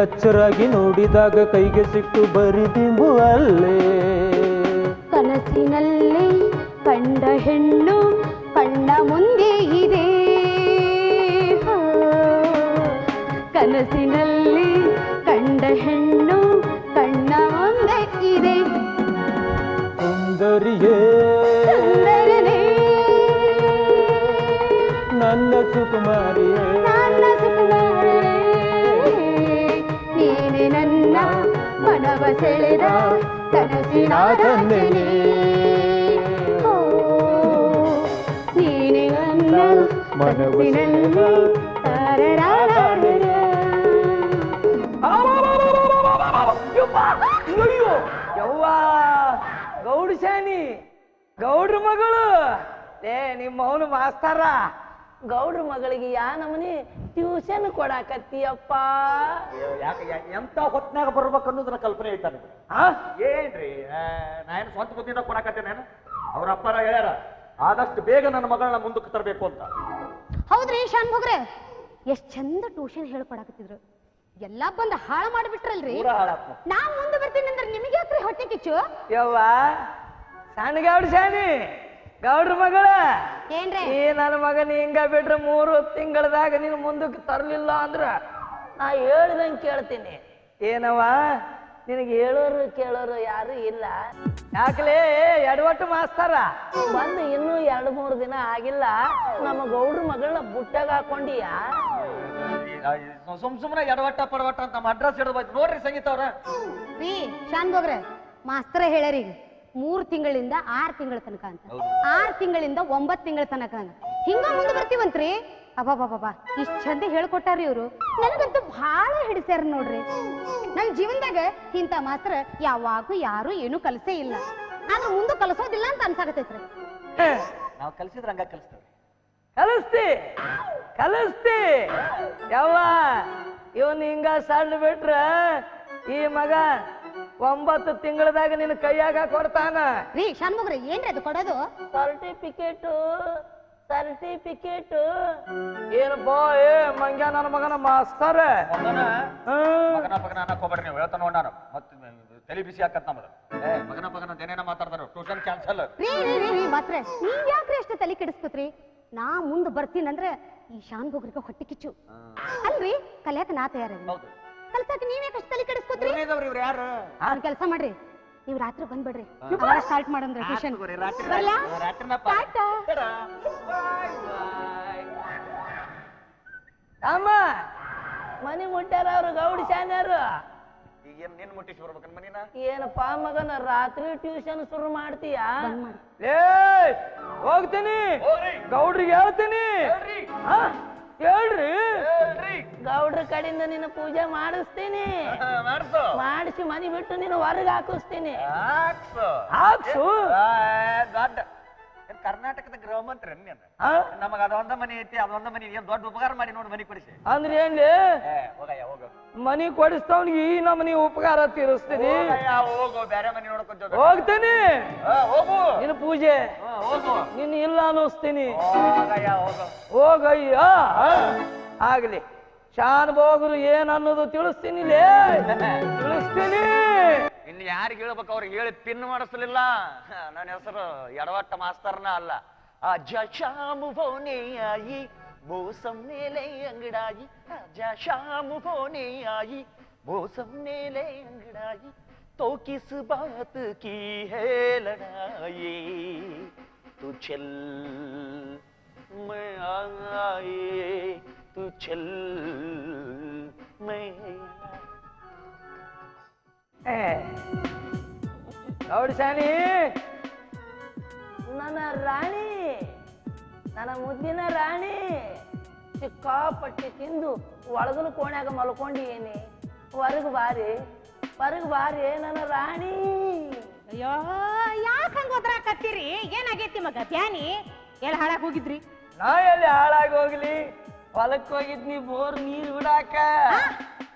ಎಚ್ಚರಾಗಿ ನೋಡಿದಾಗ ಕೈಗೆ ಸಿಕ್ತು ಬರಿದಿಂಬು ಅಲ್ಲೇ.
ಕನಸಿನಲ್ಲಿ ಕಂಡ ಹೆಣ್ಣು ಕಣ್ಣ ಮುಂದೆ ಇದೆ, ಕನಸಿನಲ್ಲಿ ಕಂಡ ಹೆಣ್ಣು ಕಣ್ಣ ಮುಂದೆ ಇದೆ.
ಸುಂದರಿಯೇ
ಸುಂದರನೇ
ನನ್ನ ಸುಕುಮಾರಿಯೇ,
ನನ್ನ ಸುಕುಮಾರನೇ, ನೀನೆ ನನ್ನ ಮನವ ಸೆಳೆದ ಕನಸಿನ ರಾಜನೇ, ನೀನೆ ನನ್ನ
ಮನವ ಸೆಳೆದ
ಅಯ್ಯೋ ಯವ್ವ ಗೌಡಶಾನಿ ಗೌಡ್ರ ಮಗಳು ನಿಮ್ಮ ಅವನು ಮಾಸ್ತಾರ ಗೌಡ್ರ ಮಗಳಿಗೆ ಯಾ ನಮನಿ ಟ್ಯೂಷನ್ ಕೊಡಾಕತ್ತೀಯಪ್ಪ.
ಎಂತ ಹೊತ್ನಾಗ ಬರ್ಬೇಕು ಅನ್ನೋದನ್ನ ಕಲ್ಪನೆ ಐತ ಏನ್ರಿ ನಾ ಏನು ಸ್ವಂತ ಬುದ್ಧಿಯಿಂದ ಕೊಡಾಕತ್ತೇನೇನು? ಅವ್ರ ಅಪ್ಪರ ಹೇಳ್ಯಾರ ಆದಷ್ಟು ಬೇಗ ನನ್ನ ಮಗಳನ್ನ ಮುಂದಕ್ಕೆ ತರಬೇಕು ಅಂತ.
ಹೌದ್ರಿ ಶಾನ್ ಭೋಗ್ರೆ, ಎಷ್ಟ್ ಚಂದ ಟ್ಯೂಷನ್ ಹೇಳ್ಕೊಡಕತ್ತಿದ್ರು, ಎಲ್ಲಾ ಬಂದ್ ಹಾಳು ಮಾಡಿಬಿಟ್ರಲ್ರಿ. ನಾ ಮುಂದೆ ಬರ್ತೀನಿ ಅಂದ್ರೆ ನಿಮಗೆ ಯಾಕ್ರಿ ಹೊಟ್ಟೆ ಕಿಚ್ಚು?
ಯವ್ವ ಸಣ್ಣ ಗೌಡಶಾನಿ ಗೌಡ್ರ ಮಗಳ
ಏನ್ರಿ
ಈ ನನ್ನ ಮಗನ ಹಿಂಗ ಬಿಟ್ರೆ 3 ತಿಂಗಳದಾಗ ನೀನು ಮುಂದಕ್ಕೆ ತರಲಿಲ್ಲ ಅಂದ್ರ ನಾ ಹೇಳ್ದಂಗೆ ಕೇಳ್ತೀನಿ. ಏನವ್ವ ನಿನಗೆ ಹೇಳೋರು ಕೇಳೋರು ಯಾರು ಇಲ್ಲ? ಯಾಕಲೇ ಎಡವಟ್ಟು ಮಾಸ್ತಾರ ಬಂದು ಇನ್ನೂ 2-3 ದಿನ ಆಗಿಲ್ಲ, ನಮ್ಮ ಗೌಡ್ರ ಮಗಳನ್ನ ಬುಟ್ಟಾಗ ಹಾಕೊಂಡಿಯಾ?
ಸುಮ್ನೆ ಎಡವಟ್ಟ ಪಡವಟ್ಟ ಅಂತ ನಮ್ಮ ಅಡ್ರೆಸ್ ಹಿಡಿದು ನೋಡ್ರಿ ಸಂಗೀತ ಅವ್ರ.
ರೀ ಶಾನ್ ಭೋಗ್ರೆ, ಮಾಸ್ತರ ಹೇಳ್ಯಾರ ಈಗ 3 ತಿಂಗಳಿಂದ 6 ತಿಂಗಳ ತನಕ ಅಂತ, 6 ತಿಂಗಳಿಂದ 9 ತಿಂಗಳ ತನಕ ಹಿಂಗ ಮುಂದೆ ಬರ್ತೀವಂತ್ರಿ. ಅಬ್ಬಾಬಾಬಾ ಇಷ್ಟ ಚಂದ ಹೇಳ್ಕೊಟ್ಟಾರಿ ಇವ್ರು, ನನಗಂತೂ ಬಹಳ ಹಿಡಿಸ್ಯಾರ ನೋಡ್ರಿ. ನನ್ನ ಜೀವನದಾಗ ಇಂಥ ಮಾಸ್ತರ ಯಾವಾಗೂ ಯಾರು ಏನು ಕಲಿಸೇ ಇಲ್ಲ, ಆದ್ರೆ ಮುಂದೆ ಕಲಿಸೋದಿಲ್ಲ ಅಂತ ಅನ್ಸಾಕತೈತ್ರಿ.
ನಾವು ಕಲಿಸಿದ್ರೆ ಹಂಗ ಕಲಿಸ್ತೇವೆ.
ಕಲಿಸ್ತಿ ಯವ್ವ ಇವನ್ ಹಿಂಗ ಸಣ್ಣ ಬಿಟ್ರ ಈ ಮಗ 9 ತಿಂಗಳದಾಗ ನಿನ್ನ ಕೈಯಾಗ ಕೊಡ್ತಾನ.
ರೀ ಶಾನ್ ಭೋಗ್ರೆ, ಏನ್ರಿ ಅದು ಕೊಡೋದು?
ಸರ್ಟಿಫಿಕೇಟ್ ಸರ್ಟಿಫಿಕೇಟ್ ಏನಪ್ಪಾ ಏ ಮಂಗ್ಯ ನನ್ನ ಮಗನ ಮಾಸ್ತರ
ಮಗನ ಮಗನ ಅನ್ನಕ್ ಹೋಗ್ಬೇಡ್ರಿ ನೀವು ಹೇಳ್ತಾನ ನಾನು ಮತ್ತೆ ತಲೆ ಬಿಸಿ ಹಾಕತ್ ನಮ್ಮದು ಮಗನ ಏನೇನ ಮಾತಾಡ್ತಾರ ಟ್ಯೂಷನ್ ಕ್ಯಾನ್ಸಲ್
ರೀ ಮಾತ್ರ ನೀವ್ ಯಾಕ್ರಿ ಅಷ್ಟು ತಲೆ ಕೆಡಿಸ್ಕೊತ್ರಿ ನಾ ಮುಂದ್ ಬರ್ತೀನಂದ್ರ ಈ ಶಾನ್ ಬೋಗ್ರಿಗೆ ಹೊಟ್ಟೆ ಕಿಚ್ಚು ಅಲ್ರಿ ಕಲ್ಯಾಕ ನಾ ತಯಾರದಿ ಕಲ್ಸಾಕ ನೀವ್ ಯಾಕೆ ಅಷ್ಟು ತಲೆ ಕೆಡಿಸ್ಕೊತ್ರಿ
ಯಾರು
ಅವ್ನ ಕೆಲಸ ಮಾಡ್ರಿ ನೀವ್ ರಾತ್ರಿ ಬಂದ್ಬಿಡ್ರಿ ಸ್ಟಾರ್ಟ್ ಮಾಡಂದ್ರ ಟ್ಯೂಷನ್
ಅಮ್ಮ ಮನಿ ಮುಟ್ಟಾರ ಅವ್ರು ಗೌಡಿ ಶಾನ್ಯಾರು
ಈಗ ನಿನ್ ಮುಟ್ಟಿಸಿ ಬರ್ಬೇಕನ್ ಮನಿನ
ಏನಪ್ಪಾ ಮಗನ ರಾತ್ರಿ ಟ್ಯೂಷನ್ ಶುರು ಮಾಡ್ತೀಯಾ
ಏ ಹೋಗ್ತೀನಿ ಗೌಡ್ರಿಗೆ ಹೇಳ್ತೀನಿ ಹಾ, ಹೇಳ್ರಿ
ಗೌಡ್ರ ಕಡೆಯಿಂದ ನಿನ್ನ ಪೂಜೆ ಮಾಡಿಸ್ತೀನಿ ಮಾಡಿಸಿ ಮನಿ ಬಿಟ್ಟು ನೀನು ಹೊರಗೆ ಹಾಕಿಸ್ತೀನಿ
ಹಾಕ್ಸು
ದೊಡ್ಡ ಕರ್ನಾಟಕದ ಗೃಹ ಮಂತ್ರಿ ನಮಗ ಅದೊಂದ ಮನಿ ಐತಿ ಅದೊಂದ ಮನಿ ಏನ್ ದೊಡ್ಡ ಉಪಕಾರ ಮಾಡಿ ನೋಡಿ ಮನಿ ಕೊಡಿಸಿ
ಅಂದ್ರೆ ಏನ್ಲಿ
ಹೋಗಯ್ಯ ಹೋಗು
ಮನಿ ಕೊಡಿಸ್ತವ್ನಿಗೆ ಈ ನಮ್ಮನಿ ಉಪಕಾರ ತೀರಿಸ್ತೀನಿ
ಹೋಗು ಬೇರೆ ಮನಿ ನೋಡ್ಕೊಂತ
ಹೋಗ್ತೀನಿ
ಹೋಗು
ನಿನ್ನ ಪೂಜೆ
ಹೋಗು
ನಿನ್ನ ಇಲ್ಲ ಅನ್ನಿಸ್ತೀನಿ
ಹೋಗಯ್ಯ ಹೋಗು
ಹೋಗಯ್ಯ ಆಗ್ಲಿ ಶಾನ್ ಬೋಗರು ಏನ್ ಅನ್ನೋದು ತಿಳಿಸ್ತೀನಿ ತಿಳಿಸ್ತೀನಿ
ಇನ್ನು ಯಾರಿಗೆ ಹೇಳ್ಬೇಕು ಅವ್ರಿಗೆ ಹೇಳಿ ಪಿನ್ ಮಾಡಿಸ್ಲಿಲ್ಲ ನನ್ನ ಹೆಸರು ಎಡವಟ್ಟ ಮಾಸ್ತರ್ನ ಅಲ್ಲ ಅಜ್ಜ ಶಾಮು ಫೋನೆಯಾಯಿ ಮೋಸಂ ಮೇಲೆ ಅಂಗಡಾಯಿ ಅಜ್ಜ ಶಾಮು ಫೋನೆಯಾಯಿ ಮೋಸಂ ಮೇಲೆ ಅಂಗಡಾಯಿ तो किस बात की है लड़ाई तू चल मैं आए तू चल मैं
ಗೌಡಿ ಶಾನಿ
ನನ್ನ ರಾಣಿ ನನ್ನ ಮುದ್ದಿನ ರಾಣಿ ಸಿಕ್ಕಾಪಟ್ಟಿ ತಿಂದು ಒಳಗಲು ಕೋಣ್ಯಾಗ ಮಲ್ಕೊಂಡಿಯೇನಿ ಹೊರಗೆ ಬಾರಿ ನನ್ನ ರಾಣಿ
ಅಯ್ಯೋ ಯಾಕೆ ಹಂಗ ಒದ್ರಾಕತ್ತೀರಿ ಏನಾಗೈತಿ ಮಗ ಬ್ಯಾನಿ ಎಲ್ಲ ಹಾಳಾಗ್ ಹೋಗಿದ್ರಿ
ನಾ ಎಲ್ಲಿ ಹಾಳಾಗಿ ಹೋಗ್ಲಿ ಹೊಲಕ್ಕೆ ಹೋಗಿದ್ನಿ ಬೋರ್ ನೀರ್ ಬಿಡಾಕ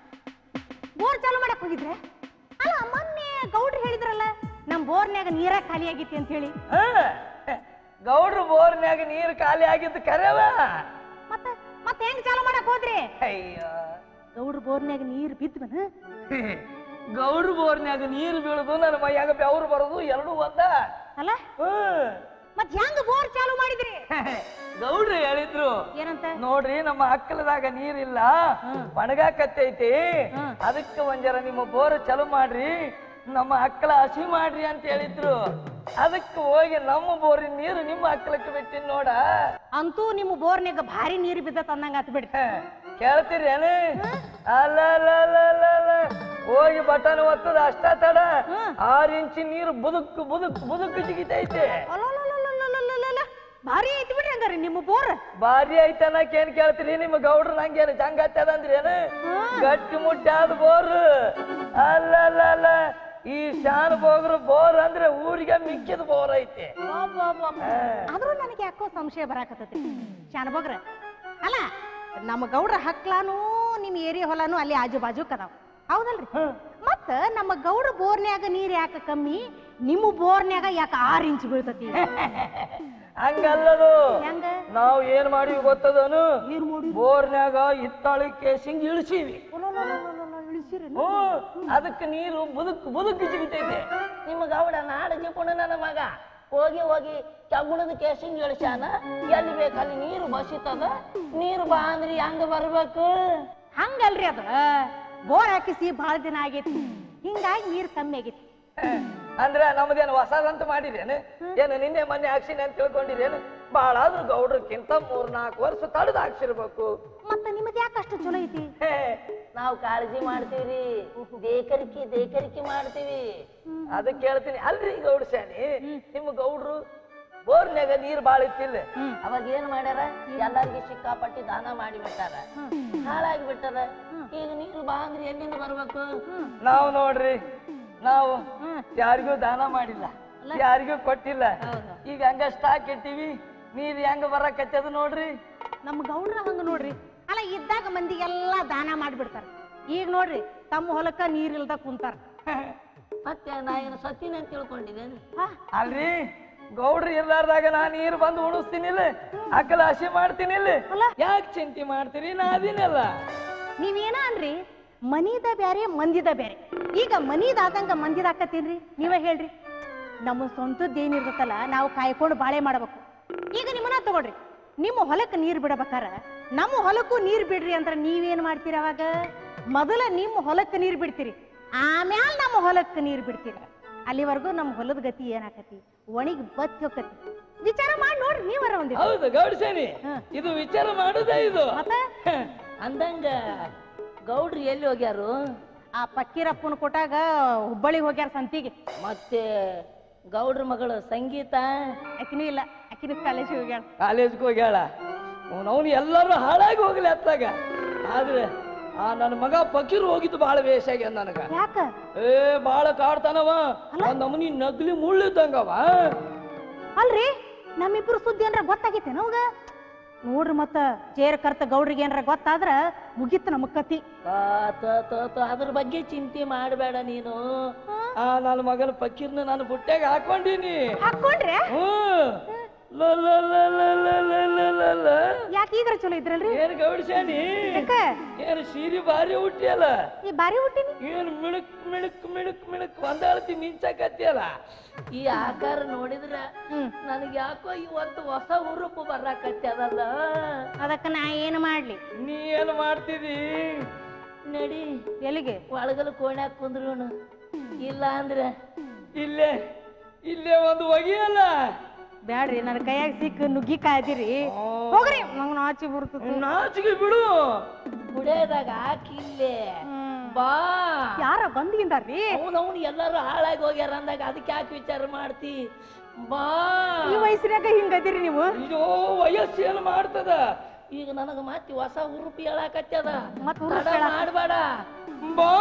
ಬೋರ್ ಚಾಲು ಮಾಡಕ್ ಹೋಗಿದ್ರೆ ಅಲ್ಲ ಮೊನ್ನೆ ಗೌಡ್ರು ಹೇಳಿದ್ರಲ್ಲ ನಮ್ ಬೋರ್ನ್ಯಾಗ ನೀರ ಖಾಲಿ ಆಗೈತಿ ಅಂತ ಹೇಳಿ
ಗೌಡ್ರು ಬೋರ್ನ್ಯಾಗ ನೀರ್ ಖಾಲಿ ಆಗಿದ್ದು ಕರೆವ
ಮತ್ತೆ ಹೆಂಗ್ ಚಾಲು ಮಾಡಕ್ ಹೋದ್ರಿ
ಅಯ್ಯೋ
ಗೌಡ್ರು ಬೋರ್ನ್ಯಾಗ ನೀರ್ ಬಿದ್ವನ
ಗೌಡ್ರು ಬೋರ್ನ್ಯಾಗ ನೀರ್ ಬೀಳುದು ನನ್ನ ಮೈಯಾಗ ಬೆವರು ಬರೋದು ಎರಡು ಒಂದ
ಅಲ್ಲ ಮತ್ ಹೆಂಗ್ ಬೋರ್ ಚಾಲು ಮಾಡಿದ್ರಿ
ಗೌಡ್ರು ಹೇಳಿದ್ರು
ಏನಂತ
ನೋಡ್ರಿ ನಮ್ಮ ಅಕ್ಕಲದಾಗ ನೀರಿಲ್ಲ ಒಣಗಾಕತ್ತೈತಿ ಅದಕ್ಕೆ ಒಂಜರ ನಿಮ್ಮ ಬೋರ್ ಚಲು ಮಾಡ್ರಿ ನಮ್ಮ ಅಕ್ಕಳ ಹಸಿ ಮಾಡ್ರಿ ಅಂತ ಹೇಳಿದ್ರು ಅದಕ್ಕೆ ಹೋಗಿ ನಮ್ಮ ಬೋರಿನ ನೀರು ನಿಮ್ಮ ಅಕ್ಕಲಕ್ಕೆ ಬಿಟ್ಟಿನ್ ನೋಡ
ಅಂತೂ ನಿಮ್ಮ ಬೋರ್ನ್ಯಾಗ ಭಾರಿ ನೀರು ಬಿದ್ದತ್ ಅಂದಂಗ ಆತ್ ಬಿಡ್ತ
ಕೇಳ್ತೀರೇನು ಅಲ್ಲ ಹೋಗಿ ಬಟನ್ ಒತ್ತದ ಅಷ್ಟ ತಡ 6 ಇಂಚಿ ನೀರು ಬುದುಕ್ ಜಿಗಿತೈತೆ
ಭಾರಿ ಐತಿ ಬಿಡ್ರಿ ಹಂಗಾರಿ ನಿಮ್ಮ ಬೋರ್
ಭಾರಿ ಐತನಕ್ ಏನ್ ಕೇಳ್ತೀರಿ ನಿಮ್ಮ ಗೌಡ್ರು ನಂಗೇನು ಜಂಗ ಹತ್ತದಂದ್ರಿ ಏನು ಗಟ್ಟಿ ಮುಟ್ಟಾದ ಬೋರ್ ಅಲ್ಲ ಈ ಶಾನ್ ಬೋಗ್ರು ಬೋರ್ ಅಂದ್ರೆ ಊರಿಗೆ ಮಿಕ್ಕಿದ ಬೋರ್ ಐತಿ
ಆದ್ರೂ ನನಗೆ ಯಾಕೋ ಸಂಶಯ ಬರಾಕತ್ತೈತಿ ಶಾನಬೋಗ್ರ ಅಲ್ಲ ನಮ್ಮ ಗೌಡ್ರ ಹಕ್ಲಾನು ನಿಮ್ ಏರಿಯಾ ಹೊಲಾನು ಅಲ್ಲಿ ಆಜು ಬಾಜು ಕದಾವ್ ಹೌದಲ್ರಿ ಮತ್ತ ನಮ್ಮ ಗೌಡ್ರ ಬೋರ್ನ್ಯಾಗ ನೀರ್ ಯಾಕ ಕಮ್ಮಿ ನಿಮ್ಮ ಬೋರ್ನ್ಯಾಗ ಯಾಕ 6 ಇಂಚ್ ಬೀಳ್ತತಿ
ಹಂಗಲ್ಲದು
ಹೆಂಗ
ನಾವ್ ಏನ್ ಮಾಡಿವಿ ಗೊತ್ತದನು ಬೋರ್ನ್ಯಾಗ ಹಿತ್ತಾಳಿ ಕೇಸಿಂಗ್ ಇಳಿಸಿವಿ ಅದಕ್ಕೆ ನೀರು ಬದುಕು ಜಿಗಿತೈತೆ
ನಿಮ್ಮ ಗೌಡ ನಾಡ ಜಿಪುಣ ನನ್ನ ಮಗ ಹೋಗಿ ಕಬ್ಬುಣದ ಕೇಸಿಂಗ್ ಇಳಿಸ್ಯಾನ ಎಲ್ಲಿ ಬೇಕಲ್ಲಿ ನೀರು ಬಸಿತದ ನೀರು ಬಾ ಅಂದ್ರಿ ಹಂಗ ಬರ್ಬೇಕು
ಹಂಗಲ್ರಿ ಅದ ಬೋರ್ ಹಾಕಿಸಿ ಬಹಳ ದಿನ ಆಗೈತಿ ಹಿಂಗಾಗಿ ನೀರ್ ಕಮ್ಮಿ ಆಗೈತಿ
ಅಂದ್ರೆ ನಮ್ದೇನು ಹೊಸದಂತ ಮಾಡಿರೇನು ಏನು ನಿನ್ನೆ ಮೊನ್ನೆ ಹಾಕ್ಸಿನಿ ಅಂತ ತಿಳ್ಕೊಂಡಿರೇನು ಬಾಳ ಆದ್ರೂ ಗೌಡ್ರಕ್ಕಿಂತ 3-4 ವರ್ಷ ತಡದ ಹಾಕ್ಸಿರ್ಬೇಕು
ಮತ್ತ ನಿಮ್ದು ಯಾಕೆ ಅಷ್ಟು ಚಲೋ ಐತಿ
ನಾವು ಕಾಳಜಿ ಮಾಡ್ತೀವ್ರಿ ದೇಕರಿಕೆ ಮಾಡ್ತೀವಿ
ಅದಕ್ಕೆ ಹೇಳ್ತೀನಿ ಅಲ್ರಿ ಗೌಡ ಶಾನಿ ನಿಮ್ಮ ಗೌಡ್ರು ಬೋರ್ನ್ಯಾಗ ನೀರ್ ಬಾಳ ಇತ್ತಿಲ್ಲ
ಅವಾಗ ಏನ್ ಮಾಡ್ಯಾರ ಎಲ್ಲಾರ್ಗಿ ಸಿಕ್ಕಾಪಟ್ಟಿ ದಾನ ಮಾಡಿ ಬಿಟ್ಟಾರ ಹಾಳಾಗಿ ಬಿಟ್ಟಾರ ಈಗ ನೀರು ಬಾ ಅಂದ್ರಿ ಎಲ್ಲಿಂದ ಬರ್ಬೇಕು
ನಾವು ನೋಡ್ರಿ ನಾವು ಯಾರಿಗೂ ದಾನ ಮಾಡಿಲ್ಲ ಯಾರಿಗೂ ಕೊಟ್ಟಿಲ್ಲ ಈಗ ಹಂಗ ಸ್ಟಾಕ್ ಇಟ್ಟಿವಿ ನೀರ್ ಹೆಂಗ ಬರಕತ್ತದ ನೋಡ್ರಿ
ನಮ್ಮ ಗೌಡ್ರ ಹಂಗ ನೋಡ್ರಿ ಅಲ್ಲ ಇದ್ದಾಗ ಮಂದಿಗೆಲ್ಲಾ ದಾನ ಮಾಡ್ಬಿಡ್ತಾರ ಈಗ ನೋಡ್ರಿ ತಮ್ಮ ಹೊಲಕ್ಕ ನೀರಿಲ್ದ ಕುಂತಾರ
ಮತ್ತೆ ನಾ ಏನು ಸತ್ತಿನ ಅಂತ ತಿಳ್ಕೊಂಡಿದ್ದೇನೆ
ಅಲ್ರಿ ಗೌಡ್ರು ಇರ್ಲಾರ್ದಾಗ ನಾ ನೀರು ಬಂದು ಉಣಿಸ್ತೀನಿಲ್ಲ ಅಕ್ಕಲ ಹಸಿ ಮಾಡ್ತೀನಿಲ್ಲ ಯಾಕೆ ಚಿಂತೆ ಮಾಡ್ತೀರಿ ನಾ ಅದಿನಲ್ಲ
ನೀವೇನ ಅನ್ರಿ ಮನಿದ ಬ್ಯಾರೆ ಮಂದಿದ ಬ್ಯಾರೆ ಈಗ ಮನಿದಾದಂಗ ಮಂದಿದಾಕತ್ತೀನ್ರಿ ನೀವೇ ಹೇಳ್ರಿ ನಮ್ಮ ಸ್ವಂತದ್ದು ಏನಿರ್ತಲ್ಲ ನಾವು ಕಾಯ್ಕೊಂಡು ಬಾಳೆ ಮಾಡ್ಬೇಕು ಈಗ ನಿಮ್ಮನ್ನ ತಗೊಳ್ರಿ ನಿಮ್ಮ ಹೊಲಕ್ಕೆ ನೀರು ಬಿಡಬೇಕಾರ ನಮ್ಮ ಹೊಲಕ್ಕೂ ನೀರು ಬಿಡ್ರಿ ಅಂದ್ರೆ ನೀವೇನ್ ಮಾಡ್ತೀರಿ ಅವಾಗ ಮೊದಲ ನಿಮ್ಮ ಹೊಲಕ್ಕೆ ನೀರು ಬಿಡ್ತೀರಿ ಆಮ್ಯಾಲ ನಮ್ಮ ಹೊಲಕ್ಕೆ ನೀರು ಬಿಡ್ತೀರಿ ಅಲ್ಲಿವರೆಗೂ ನಮ್ಮ ಹೊಲದ ಗತಿ ಏನಾಕತಿ ಒಣಗಿ ಬತ್ತಿ ಹೋಗತಿ ವಿಚಾರ ಮಾಡಿ ನೋಡ್ರಿ ನೀವರ ಒಂದಿ
ಹೌದು ಗೌಡ್ಸೇನಿ ಇದು ವಿಚಾರ ಮಾಡುದೇ ಇದು
ಮತ್ತೆ
ಅಂದಂಗ ಗೌಡ್ರು ಎಲ್ಲಿ ಹೋಗ್ಯಾರು
ಆ ಪಕ್ಕೀರಪ್ಪನ ಕೊಟ್ಟಾಗ ಹುಬ್ಬಳ್ಳಿಗೆ ಹೋಗ್ಯಾರ ಸಂತಿಗೆ
ಮತ್ತೆ ಗೌಡ್ರ ಮಗಳು ಸಂಗೀತ
ಆಕಿನೂ ಇಲ್ಲ ಆಕಿನ ಕಾಲೇಜಿಗೆ ಹೋಗ್ಯಾಳ
ಕಾಲೇಜ್ಗೆ ಹೋಗ್ಯಾಳ ಅವನು ಎಲ್ಲರೂ ಹಾಳಾಗಿ ಹೋಗ್ಲಿ ಅತ್ತಾಗ ಆದ್ರೆ ಆ ನನ್ನ ಮಗ ಪಕೀರ್ ಹೋಗಿದ್ದು ಬಹಳ ವೇಷ ಆಗ್ಯಾನ ನನಗ
ಯಾಕ
ಬಾಳ ಕಾಡ್ತಾನವ ನಮ್ಮನಿ ನಗ್ಲಿ ಮುಳ್ಳಿದ್ದಂಗವ
ಅಲ್ರಿ ನಮ್ಮಿಬ್ರು ಸುದ್ದಿ ಏನ್ರ ಗೊತ್ತಾಗೈತೆ ನಮ್ಗ ನೋಡ್ರಿ ಮತ್ತ ಜೇರ್ ಕರ್ತ ಗೌಡ್ರಿಗೆ ಏನ್ರ ಗೊತ್ತಾದ್ರ ಮುಗಿತ್ತು ನಮಗ್ ಕತಿ
ಅದ್ರ ಬಗ್ಗೆ ಚಿಂತೆ ಮಾಡಬೇಡ ನೀನು
ಆ ನನ್ನ ಮಗನ ಪಕೀರ್ನ ನಾನು ಬುಟ್ಟ್ಯಾಗ ಹಾಕೊಂಡೀನಿ
ಹಾಕೊಂಡ್ರೆ ಯಾಕೆ ಈದ್ರ ಚಲೋ ಇದ್ರಲ್ರಿ
ಏನ್ ಗೌಡ್ಸಾನಿ ಏನ್ ಸೀರೆ ಬಾರಿ ಹುಟ್ಟಿಯಲ್ಲ
ಈ ಬಾರಿ ಹುಟ್ಟಿನಿ
ಏನ್ ಮಿಣಕ್ ಮಿಣಕ್ ಮಿಣಕ್ ಮಿಣಕ್ ಒಂದಾಳತಿ ಮಿಂಚಾಕತ್ತಿಯಲ್ಲ
ಈ ಆಕಾರ ನೋಡಿದ್ರ ನನಗೆ ಯಾಕೋ ಇವತ್ತು ಹೊಸ ಹುರುಪು ಬರಾಕತ್ತದಲ್ಲ
ಅದಕ್ಕ ನಾ ಏನು ಮಾಡ್ಲಿ
ನೀ ಏನ್ ಮಾಡ್ತಿದಿ
ನಡಿ
ಎಲ್ಲಿಗೆ
ಒಳಗಲು ಕೋಣ್ಯಾಗ ಕುಂದ್ರು ಇಲ್ಲ ಅಂದ್ರೆ
ಇಲ್ಲೇ ಇಲ್ಲೇ ಒಂದು ಒಗಿಯಲ್ಲ
ಬ್ಯಾಡ್ರಿ ನನ್ನ ಕೈಯಾಗ ಸಿಕ್ಕ ನುಗ್ಗಿ ಕಾಯ್ದಿರಿ ಹೋಗ್ರಿ ನಂಗ್ ನಾಚಿ ಬರ್ತದ
ನಾಚಿಗೆ ಬಿಡು
ಕುಡಿಯೋದಾಗ ಹಾಕಿಲ್ಲೇ ಬಾ
ಯಾರ ಬಂದಿಂದಾರ್ರಿ
ಅವನವನು ಎಲ್ಲಾರು ಹಾಳಾಗಿ ಹೋಗ್ಯಾರ ಅಂದಾಗ ಅದಕ್ಕೆ ಯಾಕೆ ವಿಚಾರ ಮಾಡ್ತಿ ಬಾ
ಈ ವಯಸ್ಸಿನಾಗ ಹಿಂಗದಿರಿ ನೀವು
ಅಯ್ಯೋ ವಯಸ್ಸು ಏನು ಮಾಡ್ತದ
ಈಗ ನನಗ ಮತ್ತೆ ಹೊಸ ಹುರುಪಿ ಹೇಳಾಕತ್ತದ
ಮತ್ತ್
ಮಾಡ್ಬೇಡ
ಬಾ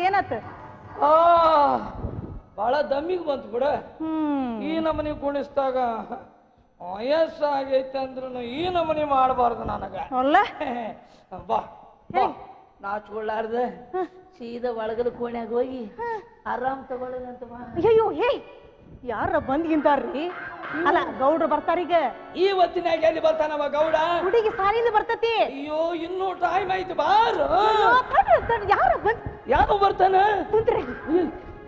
ಏನಾತ
ಬಹಳ ದಮ್ಮಿಗೆ ಬಂತು ಬಿಡ ಈ ನಮನಿ ಕುಣಿಸ್ದಾಗ ವಯಸ್ಸಾಗೈತೆ ಅಂದ್ರೂ ಈ ನಮನಿ ಮಾಡಬಾರ್ದು ನನಗ
ಅಲ್ಲ
ಬಾ ನಾಚ್ಕೊಳ್ಳಾರ್ದ
ಸೀದಾ ಒಳಗದ ಕೋಣ್ಯಾಗ ಹೋಗಿ ಆರಾಮ್ ತಗೊಳ್ಳದಂತ ಬಾ
ಅಯ್ಯೋ ಹೇ ಯಾರ ಬಂದ್ಗಿಂತಾರ್ರಿ ಅಲ್ಲ ಗೌಡ್ರು ಬರ್ತಾರೀಗ
ಈ ಹೊತ್ತಿನಾಗ ಎಲ್ಲಿ ಬರ್ತಾನವ ಗೌಡ
ಹುಡುಗಿ ಸಾಲಿಂದ ಬರ್ತತಿ
ಅಯ್ಯೋ ಇನ್ನೂ ಟೈಮ್ ಆಯ್ತು ಬಾರು
ಯಾರ ಬಂದ್
ಯಾವ ಬರ್ತಾನ
ಕುಂದ್ರಿ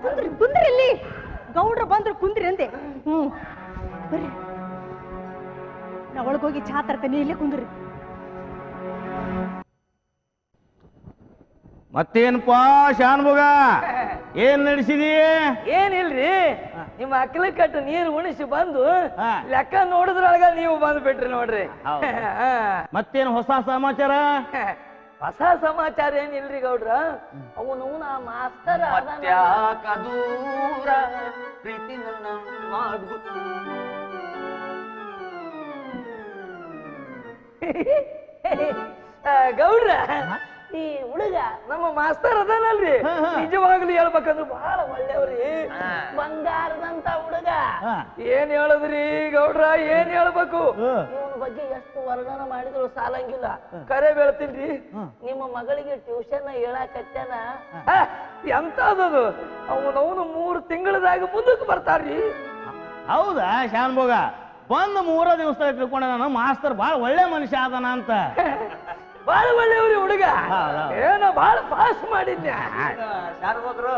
ಕುಂದ್ರಿ ಕುಂದ್ರಿ ಇಲ್ಲಿ ಗೌಡ್ರು ಬಂದ್ರು ಕುಂದ್ರಿ ಅಂದೆ ಬರ್ರಿ ನಾ ಒಳಗೋಗಿ ಚಾ ತರ್ತೇನೆ ಇಲ್ಲೇ ಕುಂದ್ರಿ
ಮತ್ತೇನಪ್ಪಾ ಶಾನ್ಭೋಗ ಏನ್ ನಡೆಸಿದಿ?
ಏನಿಲ್ರಿ, ನಿಮ್ಮ ಅಕ್ಕಲ ಕಟ್ಟು ನೀರು ಉಣಿಸಿ ಬಂದು
ಹಾ.
ಲೆಕ್ಕ ನೋಡಿದ್ರೊಳಗ ನೀವು ಬಂದ್ಬಿಟ್ರಿ ನೋಡ್ರಿ.
ಹೌದು.
ಹಾ.
ಮತ್ತೇನು ಹೊಸ ಸಮಾಚಾರ?
ಹೊಸ ಸಮಾಚಾರ ಏನಿಲ್ರಿ ಗೌಡ್ರ, ಅವನು ಮಾಸ್ತರ್
ದೂರ ಪ್ರೀತಿ ನನ್ನ ಮಾಡು.
ಗೌಡ್ರ, ಈ ಹುಡುಗ ನಮ್ಮ ಮಾಸ್ತರ್ ಅದಾನಲ್ರಿ, ನಿಜವಾಗ್ಲೂ ಹೇಳ್ಬೇಕಂದ್ರೆ ಬಹಳ ಒಳ್ಳೆಯವ್ರಿ, ಬಂಗಾರದಂತ ಹುಡುಗ. ಏನ್ ಹೇಳದ್ರಿ ಗೌಡ್ರ, ಏನ್ ಹೇಳ್ಬೇಕು, ಇವನ ಬಗ್ಗೆ ಎಷ್ಟು ವರ್ಣನ ಮಾಡಿದ್ರು ಸಾಲಂಗಿಲ್ಲ. ಕರೆ ಬೀಳ್ತೀನ್ರಿ, ನಿಮ್ಮ ಮಗಳಿಗೆ ಟ್ಯೂಷನ್ ಹೇಳಾಕತ್ತೇನ, ಎಂತದದು ಅವನವನು 3 ತಿಂಗಳದಾಗ ಮುಂದಕ್ಕೆ ಬರ್ತಾರ್ರಿ.
ಹೌದಾ ಶಾನ್ಭೋಗ? ಬಂದು 3 ದಿವಸ ತಿಳ್ಕೊಂಡ ನಾನು ಮಾಸ್ತರ್ ಬಾಳ ಒಳ್ಳೆ ಮನುಷ್ಯ ಆದನ ಅಂತ.
ಬಾಳ ಒಳ್ಳೆಯವ್ರಿ ಹುಡುಗ, ಏನೋ ಬಾಳ ಪಾಸ್ ಮಾಡಿದ್ನ.
ಶಾನ್ಭೋಗ್ರು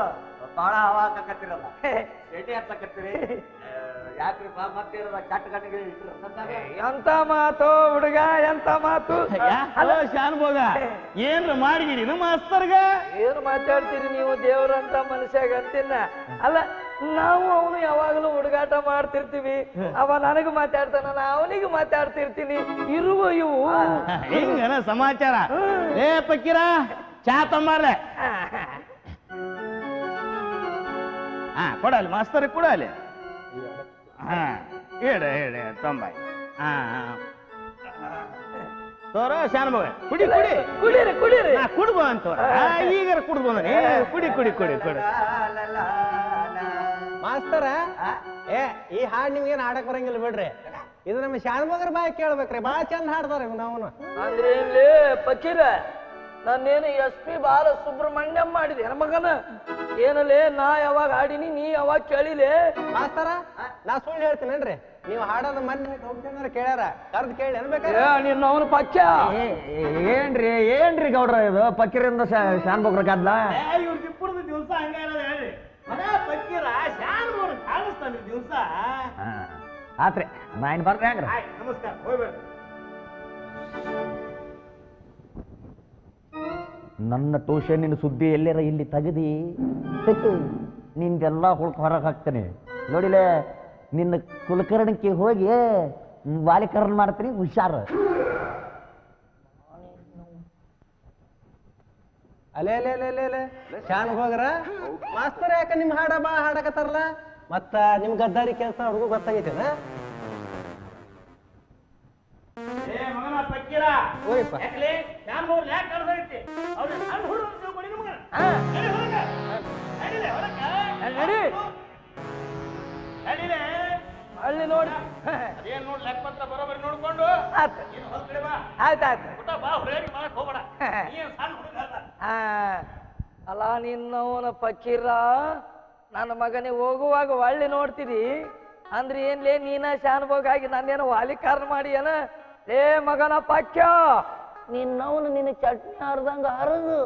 ಬಾಳ ಹವಾಕತ್ತಿರಲ್ಲ, ಎಟಿ ಹಚ್ಚಕತ್ತೀರಿ ಯಾಕ್ರಿ ಮತ್ತೆ ಚಟ್ ಗಟ್ಟಿಗೆ
ಎಂತ ಮಾತು ಹುಡುಗ, ಎಂತ ಮಾತು.
ಶಾನ್ಭೋಗ ಏನ್ರ ಮಾಡಿಗಿರಿ ಮಾಸ್ತರ್ಗ?
ಏನು ಮಾತಾಡ್ತೀರಿ ನೀವು, ದೇವ್ರಂತ ಮನುಷ್ಯಾಗ ಅಂತಿನ ಅಲ್ಲ. ನಾವು ಅವನು ಯಾವಾಗಲೂ ಹುಡುಗಾಟ ಮಾಡ್ತಿರ್ತೀವಿ, ಅವ ನನಗ ಮಾತಾಡ್ತಾನ, ನಾ ಅವನಿಗೆ ಮಾತಾಡ್ತಿರ್ತೀನಿ. ಇರುವ ಇವು
ಹಿಂಗನ ಸಮಾಚಾರ. ಏ ಪಕ್ಕೀರ, ಚಾ ತಂಬಾರ್ಲೆ. ಹಾ ಕೊಡಲಿ ಮಾಸ್ತರ್, ಕೊಡಲಿ. ಹಾ ಹೇಳ ತೊಂಬಾಯಿ. ಹಾ ತೋರ ಶಾನ್ಭೋಗ, ಕುಡಿ ಕುಡಿ
ಕುಡೀರಿ ಕುಡೀರಿ.
ಕುಡ್ಬೋ ಅಂತ ಈಗ ಕುಡ್ಬೋ, ಕುಡಿ ಕುಡಿ ಕುಡಿ ಕುಡಿ.
ಮಾಸ್ತರ, ಈ ಹಾಡ್ ನಿಮ್ಗೇನ್ ಹಾಡಕ್ ಬರಂಗಿಲ್ಲ ಬಿಡ್ರಿ, ಇದು ನಮ್ಮ ಶಾನ್ಭೋಗ್ರ ಬಾಯಿ ಕೇಳ್ಬೇಕ್ರಿ, ಬಾಳ ಚಂದ ಹಾಡ್ತಾರ ನಾವು.
ಅಂದ್ರೆ ಇಲ್ಲಿ ಪಕ್ಕೀರ, ನಾನೇನು SP ಬಾಲ ಸುಬ್ರಹ್ಮಣ್ಯಂ ಮಾಡಿದೆ ಮಗನ. ಏನಲ್ಲೇ ನಾ ಯಾವಾಗ ಹಾಡಿನಿ, ನೀ ಯಾವಾಗ ಕೇಳಿಲೆ?
ಮಾಸ್ತರ, ನಾ ಸುಳ್ಳು ಹೇಳ್ತೀನೇನ್ರಿ, ನೀವು ಹಾಡೋದು ಮೊನ್ನೆ ಕೇಳ್ಯಾರ, ಕರ್ದು ಕೇಳಿ ಅನ್ಬೇಕಾರೆ.
ನಿನ್ನ ಅವನು ಪಕ್ಕ
ಏನ್ರಿ ಗೌಡ್ರ ಇದು ಪಕ್ಕಿರಿಂದ ಶಾನ್ಭೋಗ್ರ ಗದ್ಲ?
ಇವ್ರದ್ದು ದಿವಸ ಹಂಗ ಹೇಳಿ ಪಕ್ಕೀರ ಶಾನ್ಭೋಗ ಕಾಣಿಸ್ತಾನೆ ದಿವಸ.
ಆತ್ರಿ ನಾಯಿನ್ ಬರ್ರಿ ಹಂಗ್ರ.
ನಮಸ್ಕಾರ, ಹೋಗ್ಬೇಡ್ರಿ.
ನನ್ನ ಟ್ಯೂಷನ್ನಿನ ಸುದ್ದಿ ಎಲ್ಲರ ಇಲ್ಲಿ ತೆಗದಿ ನಿಂದೆಲ್ಲ ಹುಳ್ಕ ಹೊರಗೆ ಹಾಕ್ತೇನೆ ನೋಡಿಲೆ. ನಿನ್ನ ಕುಲಕರ್ಣಕ್ಕೆ ಹೋಗಿ ವಾಲಿಕರಣ ಮಾಡ್ತೀನಿ, ಹುಷಾರು.
ಅಲೇ ಶಾನ್ಭೋಗ್ರ, ಮಾಸ್ತರ ಯಾಕ ನಿಮ್ ಹಾಡ ಬಾ ಹಾಡಕತ್ತಾರಲ್ಲ, ಮತ್ತ ನಿಮ್ ಗದ್ದಾರಿ ಕೆಲಸ ಹುಡುಗ ಗೊತ್ತಾಗೈತೇನ? ಓಯಪ್ಪ,
ಅಲ್ಲಿ ನೋಡಿ
ಲೆಕ್ಕಪತ್ರ ಬರೋಬರಿ ನೋಡ್ಕೊಂಡು
ಆಯ್ತಾಯ್ತು.
ಬಾ ಹೊಳಗಿ ಮಾಡಕ್ ಹೋಗ್ಬೇಡ.
ಅಲ್ಲ ನಿನ್ನವನ ಪಕ್ಕೀರ, ನನ್ನ ಮಗನೇ ಹೋಗುವಾಗ ಒಳ್ಳೆ ನೋಡ್ತಿದಿ ಅಂದ್ರೆ ಏನ್ಲೇ, ನೀನ ಶಾನ್ಭೋಗಾಗಿ ನನ್ನೇನು ವಾಲಿಕಾರಣ ಮಾಡಿ ಏನ? ಲೇ ಮಗನ ಪಕ್ಯ, ನಿನ್ನವನು ನಿನ್ನ ಚಟ್ನಿ ಹರಿದಂಗ ಹರಿದು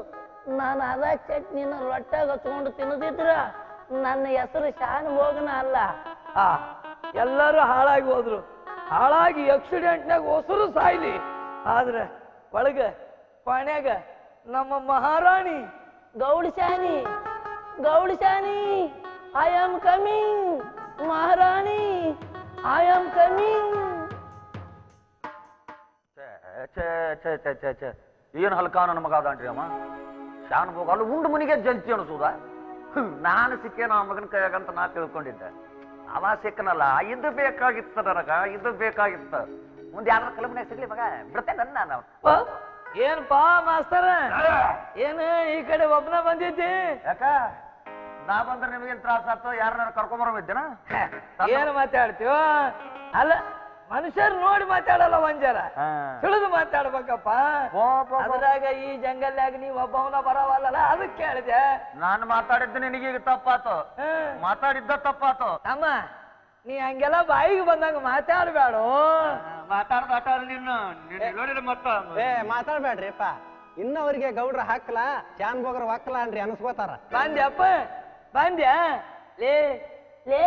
ನಾನು ಅದ ಚಟ್ನಿನ ರೊಟ್ಟಾಗ ಹಚ್ಕೊಂಡು ತಿನ್ನದಿದ್ರ ನನ್ನ ಹೆಸರು ಶಾನ್ಭೋಗನ ಅಲ್ಲ. ಎಲ್ಲರೂ ಹಾಳಾಗಿ ಹೋದ್ರು, ಹಾಳಾಗಿ ಆಕ್ಸಿಡೆಂಟ್ನಾಗ ಹೊಸರು ಸಾಯ್ಲಿ, ಆದ್ರೆ ಒಳಗ ಪಾಣ್ಯಾಗ ನಮ್ಮ ಮಹಾರಾಣಿ ಗೌಡಿಶಾನಿ ಐ ಆಮ್ ಕಮಿಂಗ್, ಮಹಾರಾಣಿ ಐ ಆಮ್ ಕಮಿಂಗ್.
ಏನ್ ಹಲ್ಕ ನನ್ನ ಮಗ ಅದಾನ್ರಿ ಅಮ್ಮ ಶಾನ್ಭೋಗ. ಅಲ್ಲಿ ಉಂಡು ಮನಿಗೆ ಜಲ್ತಿ ಅನಿಸೋದ? ನಾನು ಸಿಕ್ಕೇ ನಮ್ಮ ಮಗನ ಕೈಯಾಗಂತ ನಾ ತಿಳ್ಕೊಂಡಿದ್ದೆ, ಅವ ಸಿಕ್ಕನಲ್ಲ. ಇದು ಬೇಕಾಗಿತ್ತ ನನಗ, ಇದು ಬೇಕಾಗಿತ್ತ. ಮುಂದೆ ಯಾರ ಕಲಮನೆ ಸಿಗ್ಲಿ ಮಗ, ಬಿಡ್ತೇನೆ ನನ್ನ.
ಏನ್ಪಾ ಮಾಸ್ತರ, ಏನು ಈ ಕಡೆ ಒಬ್ಬನ ಬಂದಿದ್ದಿ?
ಯಾಕ ನಾ ಬಂದ್ರೆ ನಿಮಗೇನ್ ತ್ರಾಸ ಆಗ್ತೋ? ಯಾರನ್ನ ಕರ್ಕೊಂಬರವಿದ್ದೇನ?
ಏನು ಮಾತಾಡ್ತೀವ? ಅಲ್ಲ, ಮನುಷ್ಯರು ನೋಡಿ ಮಾತಾಡಲ್ಲ, ಒಂಜರ ತಿಳಿದು ಮಾತಾಡ್ಬೇಕಪ್ಪ. ಅದ್ರಾಗ ಈ ಜಂಗಲ್ನಾಗ ನೀವ್ ಒಬ್ಬವನ ಬರವಲ್ಲ, ಅದಕ್ಕೆ ಕೇಳಿದೆ.
ನಾನು ಮಾತಾಡಿದ್ದು ನಿನಗೀಗ ತಪ್ಪಾತು, ಮಾತಾಡಿದ್ದ ತಪ್ಪಾತು.
ಅಮ್ಮ, ನೀ ಹಂಗೆಲ್ಲ ಬಾಯಿಗೆ ಬಂದಂಗ ಮಾತಾಡ್ಬೇಡ.
ಮಾತಾಡ್ ನೀನು ನೋಡಿದ್ರೆ
ಮಾತಾಡ್ಬೇಡ್ರಿಪ್ಪ, ಇನ್ನ ಅವ್ರಿಗೆ ಗೌಡ್ರ ಹಾಕ್ಲಾ ಶಾನ್ಭೋಗ್ರ ಹಾಕ್ಲ ಅನ್ರಿ ಅನ್ಸ್ಕೋತಾರ.
ಬಂದ್ಯಪ್ಪ, ಬಂದ್ಯಾ? ಲೇ ಲೇ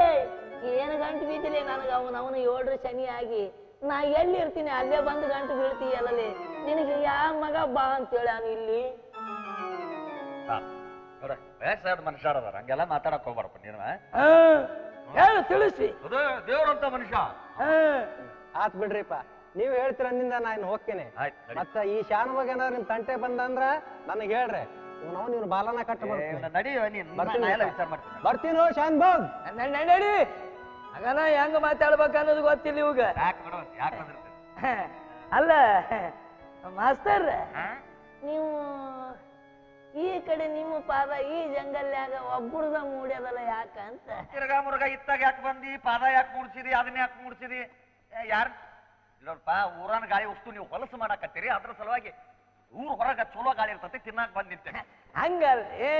ಏನು ಗಂಟು ಬಿದ್ದಿಲ್ಲ ನನಗೆ, ಅವನು 7 ಶನಿ ಆಗಿ ನಾ ಎಲ್ಲಿ ಇರ್ತೀನಿ ಅಲ್ಲೇ ಬಂದು ಗಂಟು ಬೀಳ್ತೀಯಲ್ಲೇ. ನಿನಗೆ ಯಾವ ಮಗ ಬಾ ಅಂತೇಳಿ ನಾನು ಇಲ್ಲಿ
ವಯಸ್ಸಾದ ಮನುಷ್ಯರ ಅದಾರ ಹಂಗೆಲ್ಲ ಮಾತಾಡಕ್ ಹೋಗ್ಬಾರಪ್ಪ ನೀನು
ಹೇಳು ತಿಳಿಸಿ.
ದೇವ್ರಂತ ಮನುಷ್ಯ.
ಆತ್ ಬಿಡ್ರಿಪ್ಪ, ನೀವ್ ಹೇಳ್ತೀರ ಅಂದಿಂದ ನಾನು ಹೋಗ್ತೇನೆ. ಮತ್ತ ಈ ಶಾನ್ಭೋಗ ಏನಾದ್ರು ನಿಮ್ ತಂಟೆ ಬಂದಂದ್ರ ನನಗೆ ಹೇಳ್ರಿ, ನೀವು ಬಾಲನ ಕಟ್ಟ
ವಿಚಾರ ಮಾಡ್ತೀನಿ.
ಬರ್ತೀನೋ ಶಾನ್ಭೋಗ್.
ನಡಿ ಆಗನ ಹೆಂಗ ಮಾತಾಡ್ಬೇಕು ಅನ್ನೋದು ಗೊತ್ತಿಲ್ಲ ಇವಾಗ. ಅಲ್ಲ ಮಾಸ್ತರ್, ನೀವು ಈ ಕಡೆ ನಿಮ್ಮ ಪಾದ ಈ ಜಂಗಲ್ಯಾಗ ಒಬ್ಬರದ ಮೂಡ್ಯದಲ್ಲ ಯಾಕಂತ.
ತಿರ್ಗಾ ಮುರ್ಗ ಇತ್ತಾಗ ಯಾಕೆ ಬಂದಿ, ಪಾದ ಯಾಕೆ ಮೂಡ್ಸಿರಿ, ಅದನ್ನ ಯಾಕೆ ಮೂಡ್ಸಿರಿ? ಯಾರು ಇಲ್ಲಪ್ಪ, ಊರನ ಗಾಳಿ ಉಷ್ಟು ನೀವು ಹೊಲಸು ಮಾಡಾಕತ್ತೀರಿ, ಅದ್ರ ಸಲುವಾಗಿ ಊರ್ ಹೊರಗ ಚಲೋ ಗಾಳಿ ಇರ್ತತಿ ತಿನ್ನಾಕ್ ಬಂದಿತ್ತೆ.
ಹಂಗಲ್ರಿ,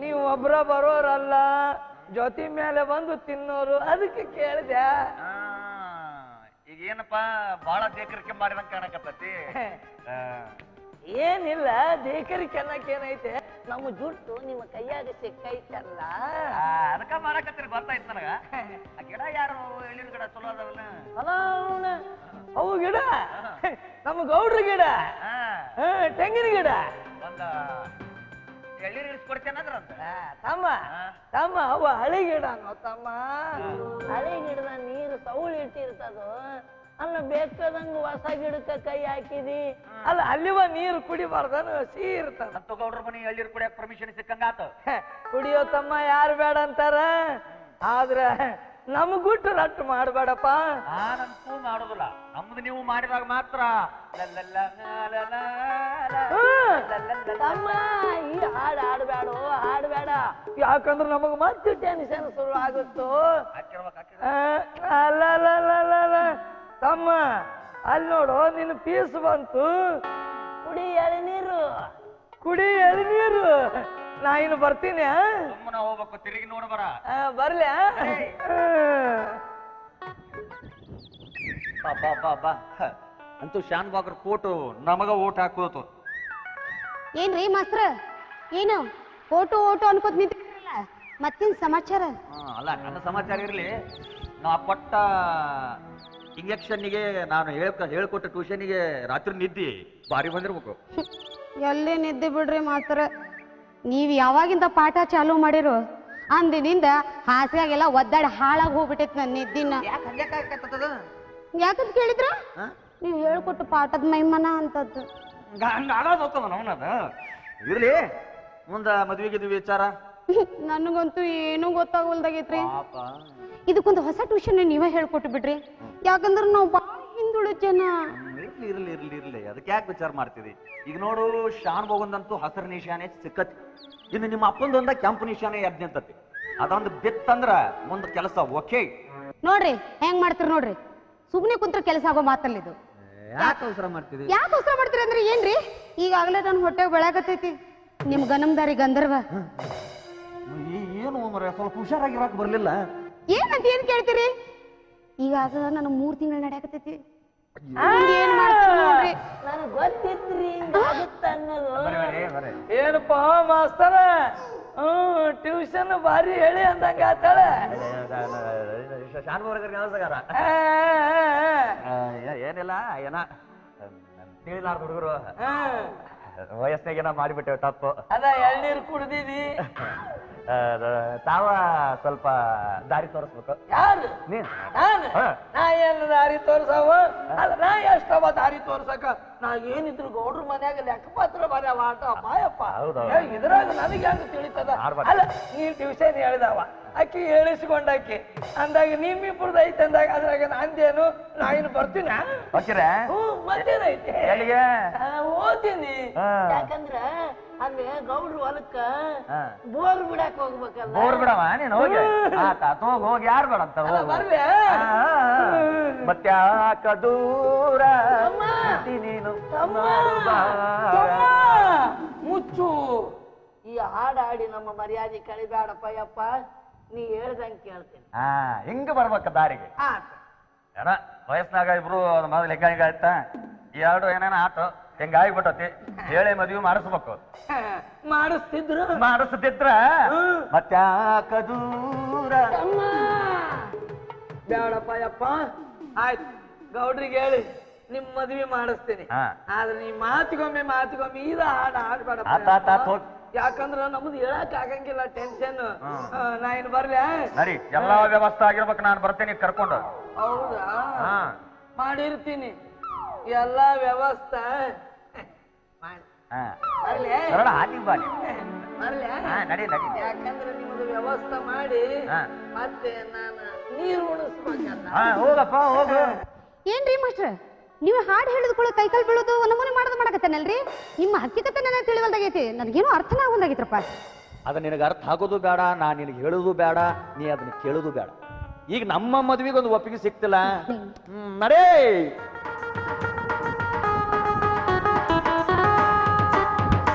ನೀವು ಒಬ್ರ ಬರೋರಲ್ಲ, ಜೊತೆ ಮೇಲೆ ಬಂದು ತಿನ್ನೋರು, ಅದಕ್ಕೆ ಕೇಳಿದೆ.
ಈಗ ಏನಪ್ಪಾ ಬಾಳ ದೇಕರಿಕೆ ಮಾಡಿದಂಗ ಕಾಣಕತ್ತತಿ.
ಏನಿಲ್ಲ, ದೇಕರಿಕೆ ಅನ್ನಕ್ ಏನೈತೆ, ನಮ್ಮ ಜುಟ್ಟು ನಿಮ್ಮ ಕೈಯಾಗ ಸಿಕ್ಕೈತಲ್ಲ,
ಅದಕ್ಕ ಮಾಡಾಕತ್ತೀರಿ. ಗೊತ್ತಾಯ್ತು ನನಗ. ಆ ಗಿಡ ಯಾರು ಎಳ್ಳಿನ ಗಿಡ ಚಲೋ ಅದಾವಲ್ಲ?
ಅವು ಗಿಡ ನಮ್ಮ ಗೌಡ್ರ ಗಿಡ, ತೆಂಗಿನ ಗಿಡ.
ಒಂದ ಎಳ್ಳಿನ ಇಳಿಸ್ಕೊಡ್ತೇನಂದ್ರ
ತಮ್ಮ ತಮ್ಮ ಅವ ಹಳಿ ಗಿಡ ತಮ್ಮ. ಹಳಿ ಗಿಡದ ನೀರು ಸೌಳಿ ಇಟ್ಟಿರ್ತದ, ಅಲ್ಲ ಬೇಕಾದಂಗ ಹೊಸ ಗಿಡಕ್ಕ ಕೈ ಹಾಕಿದಿ ಅಲ್ಲ, ಅಲ್ಲಿವ ನೀರು ಕುಡಿಬಾರ್ದನು, ಸಿಹಿ ಇರ್ತದ.
ಹತ್ತು ಗೌಡ್ರ ಮನಿ ಎಳ್ಳಿರ್ ಕುಡಿಯಕ್ ಪರ್ಮಿಷನ್ ಸಿಕ್ಕಂಗಾತ.
ಕುಡಿಯೋ ತಮ್ಮ ಯಾರು ಬೇಡ ಅಂತಾರ, ಆದ್ರ ನಮಗುಟ್ಟು ರಟ್ಟು ಮಾಡ್ಬೇಡಪ್ಪ.
ನಾನಂತೂ ಮಾಡೋದಿಲ್ಲ, ನಮ್ದು ನೀವು ಮಾಡಿದಾಗ ಮಾತ್ರ.
ತಮ್ಮ ಈ ಹಾಡು ಹಾಡ್ಬೇಡ, ಹಾಡ್ಬೇಡ, ಯಾಕಂದ್ರೆ ನಮಗ್ ಮತ್ತೆ ಟೆನ್ಷನ್ ಶುರು ಆಗುತ್ತೋ. ಅಲ್ಲ ತಮ್ಮ, ಅಲ್ಲಿ ನೋಡು ನಿನ್ನ ಪೀಸ್ ಬಂತು, ಕುಡಿ ಎಳನೀರು, ಕುಡಿ ಎಳನೀರು. ನಾ ಇನ್ನು ಬರ್ತೀನಿ.
ಸುಮ್ಮನೆ ಹೋಗ್ಬೇಕು, ತಿರುಗಿ ನೋಡ್ಬಾರ.
ಬರ್ಲಿ.
ಅಂತೂ ಶಾನ್ ಬಾಗ್ರ ಫೋಟೋ ನಮಗ ಓಟ್ ಹಾಕೋತು.
ಏನ್ರಿ ಮಾಸ್ತ್ರ, ಏನು ಓಟು ಅನ್ಕೋತ ನಿಂತಿರಲ್ಲ, ಮತ್ತೇನ್ ಸಮಾಚಾರ?
ಅಲ್ಲ, ನನ್ನ ಸಮಾಚಾರ ಇರ್ಲಿ. ನಾ ಕೊಟ್ಟ ಇಂಜೆಕ್ಷನ್ನಿಗೆ, ನಾನು ಹೇಳ್ಕೊಟ್ಟ ಟ್ಯೂಷನ್ನಿಗೆ ರಾತ್ರಿ ನಿದ್ದಿ ಬಾರಿ ಬಂದಿರ್ಬೇಕು.
ಎಲ್ಲೇ ನಿದ್ದೆ ಬಿಡ್ರಿ ಮಾಸ್ತರ, ನೀವ್ ಯಾವಾಗಿಂದ ಪಾಠ ಚಾಲೂ ಮಾಡಿರೋ ಅಂದಿನಿಂದ ಹಾಸಿಗೆಲ್ಲ ಒದ್ದಾಡಿ ಹಾಳಾಗಿ ಹೋಗ್ಬಿಟ್ಟೈತಿ ನನ್ನ ನಿದ್ದಿನ. ಯಾಕಂತ ಕೇಳಿದ್ರ, ನೀವ್ ಹೇಳ್ಕೊಟ್ಟು ಪಾಠದ ಮೈಮನ ಅಂತದ್ದು.
ಇರ್ಲಿ, ಮುಂದ ಮದ್ವೆಗಿದ್ವಿ ವಿಚಾರ.
ನನಗಂತೂ ಏನೂ ಗೊತ್ತಾಗಲ್ದಾಗೈತ್ರಿ. ಇದಕ್ಕೊಂದು ಹೊಸ ಟ್ಯೂಷನ್ ನೀವೇ ಹೇಳ್ಕೊಟ್ಟು ಬಿಡ್ರಿ, ಯಾಕಂದ್ರೆ ನಾವು ಬಾಳ ಹಿಂದುಳಿದ ಜನ.
ಇರ್ಲಿ, ಅದಕ್ಕೆ ಯಾಕೆ ವಿಚಾರ ಮಾಡ್ತೀವಿ? ಈಗ ನೋಡು, ಶಾನ್ ಹೋಗಂದಂತೂ ಹಸಿರು ನಿಶಾನೆ ಸಿಕ್ಕತಿ. ಇನ್ನು ನಿಮ್ಮ ಅಪ್ಪಂದೊಂದ ಕೆಂಪು ನಿಶಾನೆ ಎದ್ ನಿಂತತಿ. ಅದೊಂದು ಬಿತ್ತಂದ್ರ ಮುಂದ ಕೆಲಸ ಓಕೆ.
ನೋಡ್ರಿ ಹೆಂಗ್ ಮಾಡ್ತೀರಿ ನೋಡ್ರಿ, ಸುಮ್ನೆ ಕುಂತ್ರ ಕೆಲಸ ಆಗೋ ಮಾತಲ್ಲಿದು.
ಯಾಕೆ ಅವಸರ ಮಾಡ್ತೀವಿ?
ಯಾಕೆ ಅವಸರ ಮಾಡ್ತೀರಿ ಅಂದ್ರೆ ಏನ್ರಿ, ಈಗಾಗಲೇ ನನ್ನ ಹೊಟ್ಟೆಗೆ ಬೆಳಗತೈತಿ ನಿಮ್ ಗನಂದಾರಿ ಗಂಧರ್ವ.
ಏನು ಮರ, ಸ್ವಲ್ಪ ಹುಷಾರಾಗಿರಾಕ್ ಬರ್ಲಿಲ್ಲ?
ಏನಂತ ಏನ್ ಕೇಳ್ತೀರಿ? ಈಗಾಗಲ ನನ್ನ 3 ತಿಂಗಳು ನಡೆಯಕತೈತಿ. ಏನ್ ಮಾಡ್ತೀರಿ ನೋಡ್ರಿ,
ನನಗ್ ಗೊತ್ತಿತ್ರಿ ಅನ್ನೋದು. ಏನಪ್ಪಾ ಮಾಸ್ತರ, ಟ್ಯೂಷನ್ ಭಾರಿ ಹೇಳಿ ಅಂದಂಗ ಆತಾಳೆ.
ಏನಿಲ್ಲ, ಏನ ತಿಳಿಲಾರ ಹುಡುಗರು ವಯಸ್ಸಿನಾಗೇನ ಮಾಡಿಬಿಟ್ಟೇವ್ ತಪ್ಪು.
ಅದ ಎಳ್ನೀರು ಕುಡ್ದಿದಿ.
ತಾವ ಸ್ವಲ್ಪ ದಾರಿ ತೋರಿಸ್ಬೇಕು.
ಯಾರು?
ನೀನ್.
ನಾನು? ನಾ ಏನು ದಾರಿ ತೋರ್ಸವ? ಅಲ್ಲ, ನಾ ಎಷ್ಟವ ದಾರಿ ತೋರ್ಸಕ? ನಾ ಏನಿದ್ರು ಗೌಡ್ರ ಮನ್ಯಾಗ ಲೆಕ್ಕಪತ್ರ ಬರ್ಯಾವ ಆಟ ಬಾಯಪ್ಪ. ಇದ್ರಾಗ ನನಗೆ ಹೆಂಗ ತಿಳಿತದ? ಅಲ್ಲ, ನೀನ್ ಟ್ಯೂಷನ್ ಹೇಳಿದವ, ಅಕ್ಕಿ ಹೇಳಿಸ್ಕೊಂಡಾಕಿ ಅಂದಾಗ ನಿಮ್ಮಿಬ್ರದ್ದು ಐತೆ ಅಂದಾಗ ಅದ್ರಾಗ ನಂದೇನು? ನಾ ಇನ್ನು ಬರ್ತೀನ? ಮತ್ತೇನೈತೆ? ಓದ್ತೀನಿ. ಯಾಕಂದ್ರ ಅಲ್ಲಿ ಗೌಡ್ರು ಹೊಲಕ್ಕ ಬೋರ್ ಬಿಡಾಕ ಹೋಗ್ಬೇಕಲ್ಲ.
ಬೋರ್ ಬಿಡವ ನೀನು? ಹೋಗಿ ಹೋಗಿ, ಯಾರು ಬೇಡ ಅಂತ
ಬರ್ಲಿ.
ಮತ್ಯಾಕ ದೂರ ನೀನು
ಮುಚ್ಚು. ಈ ಹಾಡಾಡಿ ನಮ್ಮ ಮರ್ಯಾದೆ ಕಳಿಬೇಡಪ್ಪ ಯಪ್ಪ, ನೀ ಹೇಳ್ದಂಗೆ ಕೇಳ್ತೀನಿ.
ಹಿಂಗ ಬರ್ಬೇಕ ದಾರಿಗೆ. ಏನ ವಯಸ್ಸಿನಾಗ ಇಬ್ರು ಮೊದಲು ಹೆಂಗ ಆಯ್ತಾ, ಈ ಎರಡು ಏನೇನ ಆತು, ಹೆಂಗ ಆಗ್ಬಿಟ್ಟತಿ. ಹೇಳಿ ಮದ್ವಿ ಮಾಡಿಸ್ಬೇಕು. ಮಾಡಿಸ್ತಿದ್ರ ಮತ್ಯಾಕ ದೂರ.
ಬೇಡಪ್ಪ ಯಪ್ಪ, ಆಯ್ತು ಗೌಡ್ರಿಗೆ ಹೇಳಿ ನಿಮ್ ಮದ್ವಿ ಮಾಡಿಸ್ತೀನಿ. ಆದ್ರೆ ನೀ ಮಾತಿಗೊಮ್ಮೆ ಇದ ಹಾಡು ಹಾಡ್ಬೇಡ.
ಯಾಕಂದ್ರ ನಮ್ದು ಹೇಳಕ್ ಆಗಂಗಿಲ್ಲ ಟೆನ್ಷನ್. ನಾ ಏನ್ ಬರ್ಲ್ಯಾ?
ನಡಿ, ಎಲ್ಲಾ ವ್ಯವಸ್ಥೆ ಆಗಿರ್ಬೇಕು, ನಾನು ಬರ್ತೇನೆ ಕರ್ಕೊಂಡು.
ಹೌದಾ? ಮಾಡಿರ್ತೀನಿ ಎಲ್ಲಾ ವ್ಯವಸ್ಥೆ. ಯಾಕಂದ್ರೆ ನಿಮ್ದು ವ್ಯವಸ್ಥೆ ಮಾಡಿ ಮತ್ತೆ ನಾನು ನೀರು ಉಣಿಸ್ಬೇಕಲ್ಲ.
ಹೋಗಪ್ಪ ಹೋಗು.
ಏನ್ರಿ ಮಾಸ್ಟರ್, ನೀವು ಹಾಡು ಹೇಳಿದ್ಕೊಳ್ಳೋ ಕೈಕಾಲು ಬೀಳೋದು ನಮೂನೆ ಮಾಡೋದು ಮಾಡಕತ್ತೇನಲ್ರಿ? ನಿಮ್ಮ ಹಕ್ಕಿಕತೆ ನನಗೆ ತಿಳಿವಲ್ದಾಗೈತಿ, ನನಗೇನು ಅರ್ಥನ ಆಗೋದಾಗಿತ್ರಪ್ಪ.
ಅದ ನಿನಗೆ ಅರ್ಥ ಆಗೋದು ಬೇಡ, ನಾ ನಿನಗೆ ಹೇಳೋದು ಬೇಡ, ನೀ ಅದನ್ನ ಕೇಳೋದು ಬೇಡ. ಈಗ ನಮ್ಮ ಮದುವೆಗೆ ಒಂದು ಒಪ್ಪಿಗೆ ಸಿಕ್ತಿಲ್ಲ, ನಡೇ.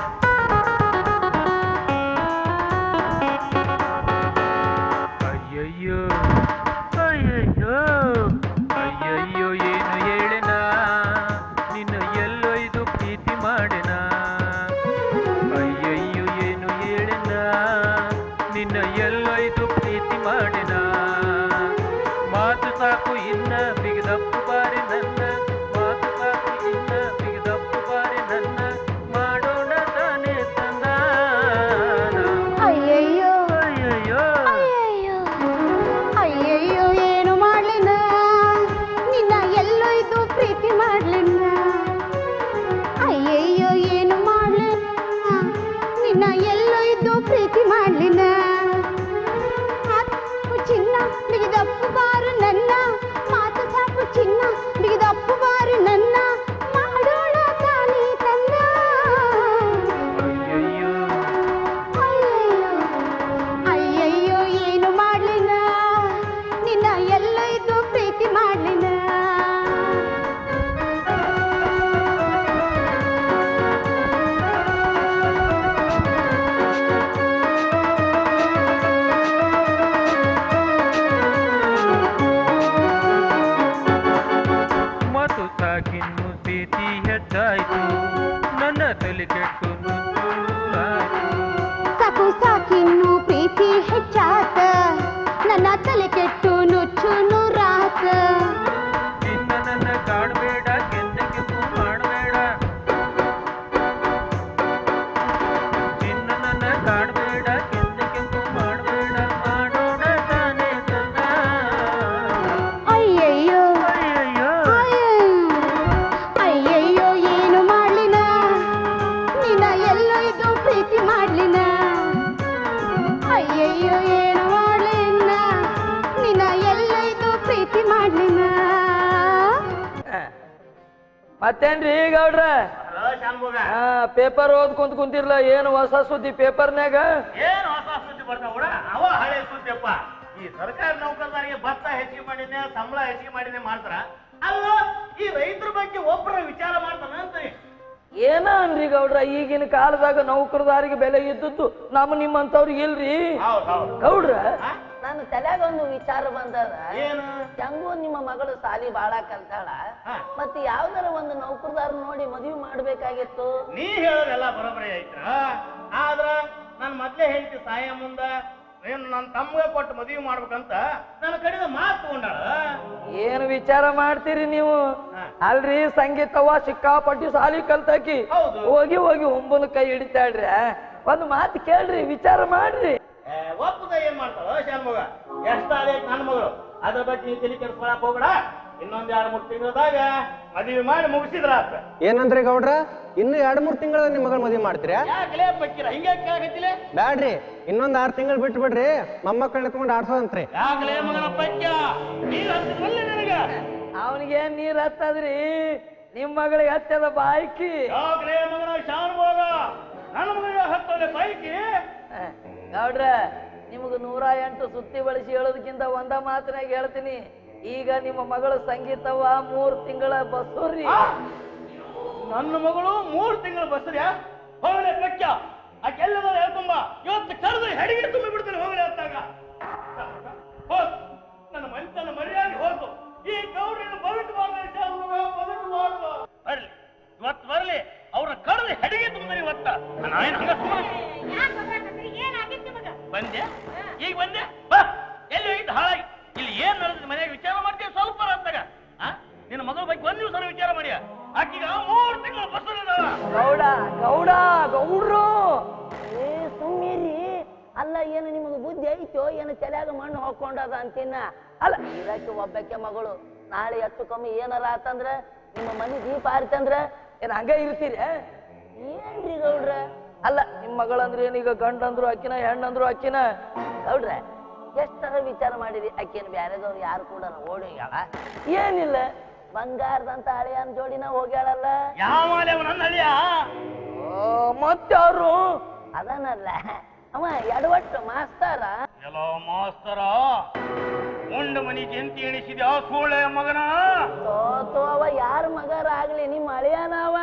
ಅಯ್ಯಯ್ಯೋ ಅಯ್ಯಯ್ಯೋ ಅಯ್ಯಯ್ಯೋ, ಏನು ಹೇಳನ ನಿನ್ನ ಎಲ್ಲೊಯ್ದು ಪ್ರೀತಿ ಮಾಡನ. ಅಯ್ಯಯ್ಯೋ ಏನು ಹೇಳನ ನಿನ್ನ ಎಲ್ಲೊಯ್ದು ಪ್ರೀತಿ ಮಾಡನ. ಮಾತು ಸಾಕು ಇನ್ನ ಬಿಗದಪ್ಪು ಬಾರಿ ನನ್ನ, ಮಾತು ಸಾಕು ಇನ್ನ ಬಿಗದಪ್ಪು ಬಾರಿ ನನ್ನ, ಮಾಡೋಣ ತಾನೇ ತಂದ.
ಅಯ್ಯಯ್ಯೋ
ಅಯ್ಯಯ್ಯೋ
ಅಯ್ಯಯ್ಯೋ ಏನು ಮಾಡ್ಲಿನ ನಿನ್ನ ಎಲ್ಲೋ ಇದು ಪ್ರೀತಿ ಮಾಡ್ಲಿನ. ಅಯ್ಯಯ್ಯೋ ಏನು ಮಾಡ್ಲಿನ ನಿನ್ನ ಎಲ್ಲೋ ಇದು ಪ್ರೀತಿ ಮಾಡ್ಲಿನ. ಚಿನ್ನ ಬಿಗಿದಪ್ಪು ಬಾರು ನನ್ನ, ಮಾತು ಸಾಕು ಚಿನ್ನ ಬಿಗಿದಪ್ಪು ಬಾರು ನನ್ನ, ಮಾಡೋಣ ತಾನೇ ತಂದ.
ಅಯ್ಯಯ್ಯೋ
ಅಯ್ಯಯ್ಯೋ ಅಯ್ಯಯ್ಯೋ ಏನು ಮಾಡ್ಲಿನ ನಿನ್ನ ಎಲ್ಲ ಇದು ಪ್ರೀತಿ ಮಾಡ್ಲಿನ.
ಮಾತು ಸಾಕಿನ್ನು ಪ್ರೀತಿ ಹೆಚ್ಚಾಯ್ತು, ನನ್ನ ತಲೆ ಕೆಟ್ಟು ನುಗ್ಗುಲಾಯ್ತು.
ಸಾಕು ಸಾಕಿನ್ನು ಪ್ರೀತಿ ಹೆಚ್ಚಾತ, ನನ್ನ ತಲೆ ಕೆಟ್ಟು ನುಚ್ಚು ನೂರಾತ.
ನಿನ್ನ ನನ್ನ ಕಾಡಬೇಡ, ಕೆಂದ ಕೆಂಪು ಮಾಡಬೇಡ. ನಿನ್ನ ನನ್ನ ಕಾಡಬೇಡ, ಕೆಂದ ಕೆಂಪು ಮಾಡಬೇಡ, ಮಾಡೋಣ ತಾನೇ ತಂದ.
ಅಯ್ಯಯ್ಯೋ
ಅಯ್ಯಯ್ಯೋ
ಅಯ್ಯಯ್ಯೋ ಏನು ಮಾಡ್ಲಿನ ನಿನ್ನ ಎಲ್ಲ ಇದು ಪ್ರೀತಿ ಮಾಡ್ಲಿನ. ಅಯ್ಯಯ್ಯೋ ಏನು ಮಾಡ್ಲಿನ ನಿನ್ನ ಎಲ್ಲ ಇದು ಪ್ರೀತಿ ಮಾಡ್ಲಿನ.
ಮತ್ತೇನ್ರಿ ಗೌಡ್ರ? ಪೇಪರ್ ಓದ್ಕೊಂತ ಕುಂತಿರ್ಲ, ಏನು ಹೊಸ ಸುದ್ದಿ ಪೇಪರ್ನ್ಯಾಗ?
ಏನು ಹೊಸ ಸುದ್ದಿ ಬರ್ತಾವ ಕೂಡ ಅವ ಹಳೆ ಸುದ್ದಿಯಪ್ಪ. ಈ ಸರ್ಕಾರಿ ನೌಕರರಿಗೆ ಭತ್ತ ಹೆಚ್ಚಿಗೆ ಮಾಡಿದ್ನೆ, ಸಂಬಳ ಹೆಚ್ಚಿಗೆ ಮಾಡಿದ್ನೆ ಮಾಡ್ತಾರ ಅಲ್ಲ, ಈ ರೈತರ ಬಗ್ಗೆ ಒಬ್ಬರ ವಿಚಾರ ಮಾಡ್ತಾನ ಅಂತೀನಿ.
ಏನ ಅನ್ರಿ ಗೌಡ್ರ, ಈಗಿನ ಕಾಲದಾಗ ನೌಕರದಾರಿಗೆ ಬೆಲೆ ಇದ್ದದ್ದು ನಮ್ಮ ನಿಮ್ಮಂತವ್ರಿಗೆ ಇಲ್ರಿ. ಗೌಡ್ರ, ನಾನು ತಲೆಯಾಗ ಒಂದು ವಿಚಾರ ಬಂದದ.
ಏನು?
ಹೆಂಗೋ ನಿಮ್ಮ ಮಗಳು ಸಾಲಿ ಬಾಳ ಕಲ್ತಾಳ, ಮತ್ತೆ ಯಾವ್ದಾರ ಒಂದು ನೌಕರದಾರ ನೋಡಿ ಮದುವೆ ಮಾಡ್ಬೇಕಾಗಿತ್ತು.
ನೀ ಹೇಳೋದೆಲ್ಲ ಬರೋಬರಿ ಐತ್ರ, ಆದ್ರ ನನ್ ಮೊದ್ಲೇ ಹೇಳ್ತಿ ಸಾಯ ಮುಂದ ಏನು ನನ್ನ ತಮ್ಮಗೆ ಕೊಟ್ಟು ಮದುವೆ ಮಾಡ್ಬೇಕಂತ ನನ್ನ ಕಡೆದ ಮಾತು ತಗೊಂಡಾಳ.
ಏನು ವಿಚಾರ ಮಾಡ್ತೀರಿ ನೀವು? ಅಲ್ರಿ ಸಂಗೀತವ ಸಿಕ್ಕಾಪಟ್ಟಿ ಸಾಲಿ ಕಲ್ತಾಕಿ ಹೋಗಿ ಹೋಗಿ ಹುಂಬನ ಕೈ ಹಿಡಿತಾಳ್ರಿ. ಒಂದು ಮಾತು ಕೇಳ್ರಿ, ವಿಚಾರ ಮಾಡ್ರಿ.
ಒಪ್ಪದ ಏನ್ ಮಾಡ್ತಾಳ ಶಾನ್ಮಗ, ಎಷ್ಟಾದ ನನ್ನ ಮಗಳು, ಅದ್ರ ಬಗ್ಗೆ ನೀ ತಲೆ ಕೆಡಿಸ್ಕೊಳಕ್ ಹೋಗ್ಬೇಡ. ಇನ್ನೊಂದ್ 2-3 ತಿಂಗಳದಾಗ ಮದುವೆ ಮಾಡಿ ಮುಗಿಸಿದ್ರ ಆತ.
ಏನಂದ್ರಿ ಗೌಡ್ರ, ಇನ್ನು 2-3 ತಿಂಗಳ ನಿಮ್ಮ ಮಗಳ ಮದುವೆ ಮಾಡ್ತೀರಾ?
ಯಾಕಲೇ ಬಕ್ಕಿರ ಹಿಂಗೆ ಕೇಳಕತ್ತಿಲ್ಲ?
ಬ್ಯಾಡ್ರಿ, ಇನ್ನೊಂದ್ 6 ತಿಂಗಳು ಬಿಟ್ಟು ಬಿಡ್ರಿ, ಮೊಮ್ಮಕ್ಕಳನ್ನ ಎತ್ಕೊಂಡು ಆಡ್ಸೋದಂತ್ರಿ.
ಯಾಕಲೇ ಮಗನ ಪಕ್ಯ ನೀರ್ ಹತ್ತಿರಲ್ಲ ನಿನಗ?
ಅವನಿಗೆ ನೀರ್ ಹತ್ತದ್ರಿ, ನಿಮ್ ಮಗಳಿಗೆ ಹತ್ತದ ಬಾಯ್ಕಿ.
ಯಾಕಲೇ ಮಗನ ಶಾನ್ಭೋಗ, ನನ್ನ ಮಗಳಿಗೆ ಹತ್ತದ ಬೈಕಿ?
ಗೌಡ್ರ, ನಿಮಗ 108 ಸುತ್ತಿ ಬಳಸಿ ಹೇಳೋದಕ್ಕಿಂತ ಒಂದ ಮಾತನಾಗ ಹೇಳ್ತೀನಿ. ಈಗ ನಿಮ್ಮ ಮಗಳು ಸಂಗೀತವ 3 ತಿಂಗಳ ಬಸ್ಸೂರಿ.
ನನ್ನ ಮಗಳು 3 ತಿಂಗಳ ಬಸ್ರಿಯಾ? ಹೋಗಲೇ ಪಕ್ಯ, ಆಕೆಲ್ಲದ ಹೇಳ್ಕೊಂಬ, ಇವತ್ತು ಕರೆದು ಹೆಡಿಗೆ ತುಂಬಿ ಬಿಡ್ತಾನೆ. ಹೋಗಲೇ ಹೊತ್ತಾಗ ಹೋಗ್, ನನ್ನ ಮನುಷ್ಯನ ಮರ್ಯಾದೆ ಹೋಗು. ಈ ಗೌರಿನ ಬದುಕು ಬದುಕು ಬರ್ಲಿ, ಇವತ್ತು ಬರ್ಲಿ, ಅವ್ರ ಕರೆದು ಹೆಡಿಗೆ ತುಂಬಿದ್ರಿ ಇವತ್ತ. ನಾವೇನು ಹಂಗ ಬಂದೆ, ಈಗ ಬಂದೆ, ಬಾ. ಎಲ್ಲಿ ಹೋಗಿದ್ದು ಹಾಳಾಗಿ? ಇಲ್ಲಿ ಏನ್ ನಡೆದ ಮನೆಯಾಗ ವಿಚಾರ ಮಾಡ್ತೀವಿ ಸ್ವಲ್ಪ ಅಂತಾಗ. ನಿನ್ನ ಮಗಳ ಬಗ್ಗೆ ಒಂದ್ ದಿವಸ ವಿಚಾರ ಮಾಡಿಯ? ಆಕೀಗ 3 ತಿಂಗಳು ಬಸ್
ಗೌಡ ಗೌಡ ಗೌಡ್ರು ಏ ಸುಮ್ಮೀರಿ. ಅಲ್ಲ ಏನು ನಿಮಗೆ ಬುದ್ಧಿ ಐತೋ ಏನು ತಲೆಯಾಗ ಮಣ್ಣು ಹಾಕೊಂಡದ ಅಂತಿನ್ನ. ಅಲ್ಲ ಇದಕ್ಕೆ ಒಬ್ಬಕ್ಕೆ ಮಗಳು ನಾಳೆ ಹೆಚ್ಚು ಕಮ್ಮಿ ಏನಾರ ಆತಂದ್ರ ನಿಮ್ಮ ಮನೆ ದೀಪ ಆರಿತಂದ್ರ ಏನ್ ಹಂಗ ಇರ್ತೀರಿ? ಏನ್ರಿ ಗೌಡ್ರ? ಅಲ್ಲ ನಿಮ್ಮ ಮಗಳಂದ್ರೆ ಏನೀಗ ಗಂಡಂದ್ರು ಅಕ್ಕಿನ ಹೆಣ್ಣಂದ್ರು ಅಕ್ಕಿನ? ಗೌಡ್ರ ಎಷ್ಟರ ವಿಚಾರ ಮಾಡಿರಿ, ಅಕ್ಕೇನು ಬ್ಯಾರೆದವ್ರು ಯಾರು ಕೂಡ ಓಡಿ ಹೋಗ್ಯಾಳ? ಏನಿಲ್ಲ, ಬಂಗಾರದಂತ ಹಳೆಯನ್ ಜೋಡಿನ ಹೋಗ್ಯಾಳಲ್ಲ.
ಯಾವ ನನ್ನ ಅಳಿಯ?
ಮತ್ತಾರು ಅದನ್ನಲ್ಲ ಅವ ಎಡವಟ್ಟು ಮಾಸ್ತಾರ.
ಎಲ್ಲೋ ಮಾಸ್ತರ ಉಂಡ ಮನಿ ಜಂತಿ ಎಣಿಸಿದ್ಯಾ ಸೂಳೆ ಮಗನ?
ತೋತು ಅವ ಯಾರ ಮಗರ ಆಗ್ಲಿ ನಿಮ್ಮ ಹಳೆಯನವ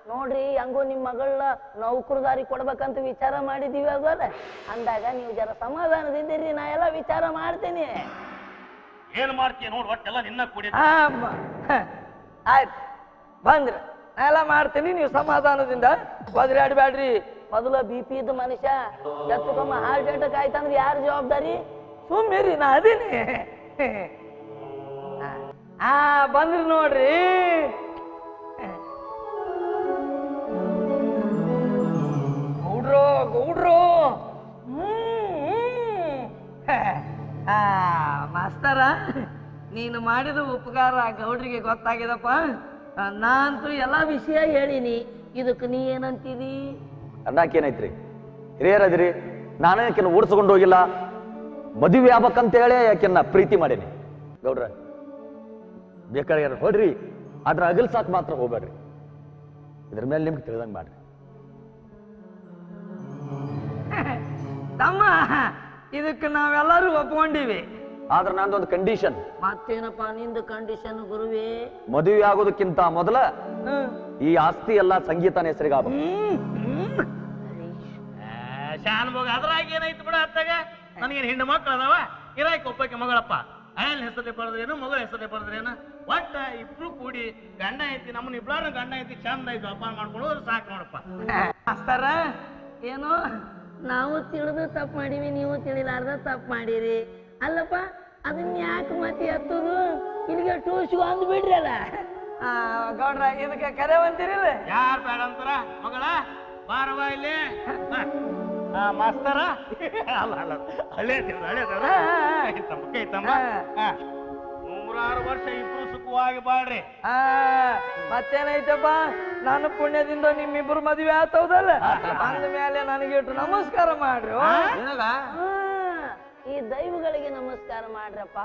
ನೋಡ್ರಿ. ಹಂಗು ನಿಮ್ ಮಗಳನ್ನ ನೌಕರದಾರಿ ಕೊಡ್ಬೇಕಂತ ವಿಚಾರ ಮಾಡಿದೀವಿ ಅದಲ್ಲ ಅಂದಾಗ ನೀವು ಜರ ಸಮಾಧಾನದಿದ್ದೀರಿ, ನಾ ಎಲ್ಲ ವಿಚಾರ ಮಾಡ್ತೀನಿ.
ಏನ್ ಮಾಡ್ತೀಯ ನೋಡ್, ಒಟ್ಟೆಲ್ಲ ನಿನ್ನ ಕುಡಿ.
ಆಯ್ತು ಬಂದ್ರ ನಾ ಎಲ್ಲ ಮಾಡ್ತೀನಿ, ನೀವು ಸಮಾಧಾನದಿಂದ ಒದರಾಡ್ಬ್ಯಾಡ್ರಿ. ಮೊದಲ BP ಇದ್ದ ಮನುಷ್ಯ ಎತ್ತುಕೊಮ್ಮ ಹಾರ್ಟ್ ಅಟ್ಯಾಕ್ ಆಯ್ತಂದ್ರೆ ಯಾರು ಜವಾಬ್ದಾರಿ? ಸುಮ್ಮಿರಿ, ನಾ ಅದೀನಿ. ಬಂದ್ರಿ ನೋಡ್ರಿ. ಗೌಡ್ರು ಗೌಡ್ರು ಮಾಸ್ತರ, ನೀನು ಮಾಡಿದ ಉಪಕಾರ ಗೌಡ್ರಿಗೆ ಗೊತ್ತಾಗಿದಪ್ಪ. ನಾನಂತೂ ಎಲ್ಲಾ ವಿಷಯ ಹೇಳಿನಿ, ಇದಕ್ಕೆ ನೀ ಏನಂತೀರಿ?
ಅನ್ನಕ್ಕೇನೈತ್ರಿ, ಹಿರಿಯರದಿರಿ, ನಾನೇ ಆಕೆನ ಓಡಿಸ್ಕೊಂಡು ಹೋಗಿಲ್ಲ, ಮದುವೆ ಆಗ್ಬೇಕಂತ ಹೇಳಿ ಆಕೆನ ಪ್ರೀತಿ ಮಾಡೀನಿ. ಗೌಡ್ರ ಬೇಕಾದ್ರೆ ಹೊಡ್ರಿ, ಅದ್ರ ಅಗಲ್ಸಾಕ್ ಮಾತ್ರ ಹೋಗ್ಬೇಡ್ರಿ. ಇದ್ರ ಮೇಲೆ ನಿಮ್ಗೆ ತಿಳಿದಂಗೆ ಮಾಡ್ರಿ.
ತಮ್ಮ ಇದಕ್ಕೆ ನಾವೆಲ್ಲರೂ ಒಪ್ಕೊಂಡಿವಿ.
ಆದ್ರೆ ನಂದೊಂದು ಕಂಡೀಷನ್.
ಮತ್ತೇನಪ್ಪ ನಿಂದು ಕಂಡೀಷನ್ ಗುರುವೇ?
ಮದುವೆ ಆಗೋದಕ್ಕಿಂತ ಮೊದಲ ಈ ಆಸ್ತಿ ಎಲ್ಲ ಸಂಗೀತನ ಹೆಸರಿಗಾಗ.
ಶಾನ್ಭೋಗ ಅದ್ರಾಗ ಏನೈತಿ ಬಿಡ, ಅತ್ತಾಗ ನನಗೇನು ಹೆಣ್ಣು ಮಕ್ಳು ಅದಾವ, ಇರಾಕ್ ಒಬ್ಬಕ್ಕೆ ಮಗಳಪ್ಪ. ಅಯ್ಯನ ಹೆಸರೇ ಬರೆದ್ರೇನು, ಮಗಳ ಹೆಸರೇ ಬರೆದ್ರೇನು, ಒಟ್ಟ ಇಬ್ರು ಕೂಡಿ ಗಂಡ ಐತಿ, ನಮ್ಮನ್ನ ಇಬ್ರಾರು ಗಂಡ ಐತಿ ಚಂದ ಐತಿ ಜೋಪಾನ ಮಾಡ್ಕೊಂಡು ಸಾಕು ನೋಡಪ್ಪ.
ಮಾಸ್ತರ ಏನು ನಾವು ತಿಳಿದು ತಪ್ಪು ಮಾಡೀವಿ, ನೀವು ತಿಳಿಲಾರ್ದ ತಪ್ಪು ಮಾಡಿರಿ ಅಲ್ಲಪ್ಪ. ಅದನ್ನ ಯಾಕೆ ಮತ್ತೆ ಎತ್ತುದು? ಇಲ್ಲಿಗೆ ಟೂಸ್ಗೂ ಅಂದ್ ಬಿಡ್ರಲ್ಲ. ಗೌಡ್ರ ಇದಕ್ಕೆ ಕರೆ ಅಂತೀರಿಲ್ಲ?
ಯಾರು ಬೇಡ ಅಂತಾರ? ಮಗಳ ಬಾರವ ಇಲ್ಲಿ. ಮಾಸ್ತರ ಅಲ್ಲ ಅಲ್ಲ ಹಳೆ ಕೈತಮ್ಮ 106 ವರ್ಷ ಇಬ್ರು ಸುಖವಾಗಿ ಬಾಳ್ರಿ.
ಮತ್ತೇನೈತಪ್ಪ, ನಾನು ಪುಣ್ಯದಿಂದ ನಿಮ್ಮಿಬ್ರು ಮದುವೆ ಆತೌದಲ್ಲ, ಅಂದ ಮೇಲೆ ನನಗಿಟ್ಟು ನಮಸ್ಕಾರ ಮಾಡ್ರಿ. ಈ ದೈವಗಳಿಗೆ ನಮಸ್ಕಾರ ಮಾಡ್ರಪ್ಪ.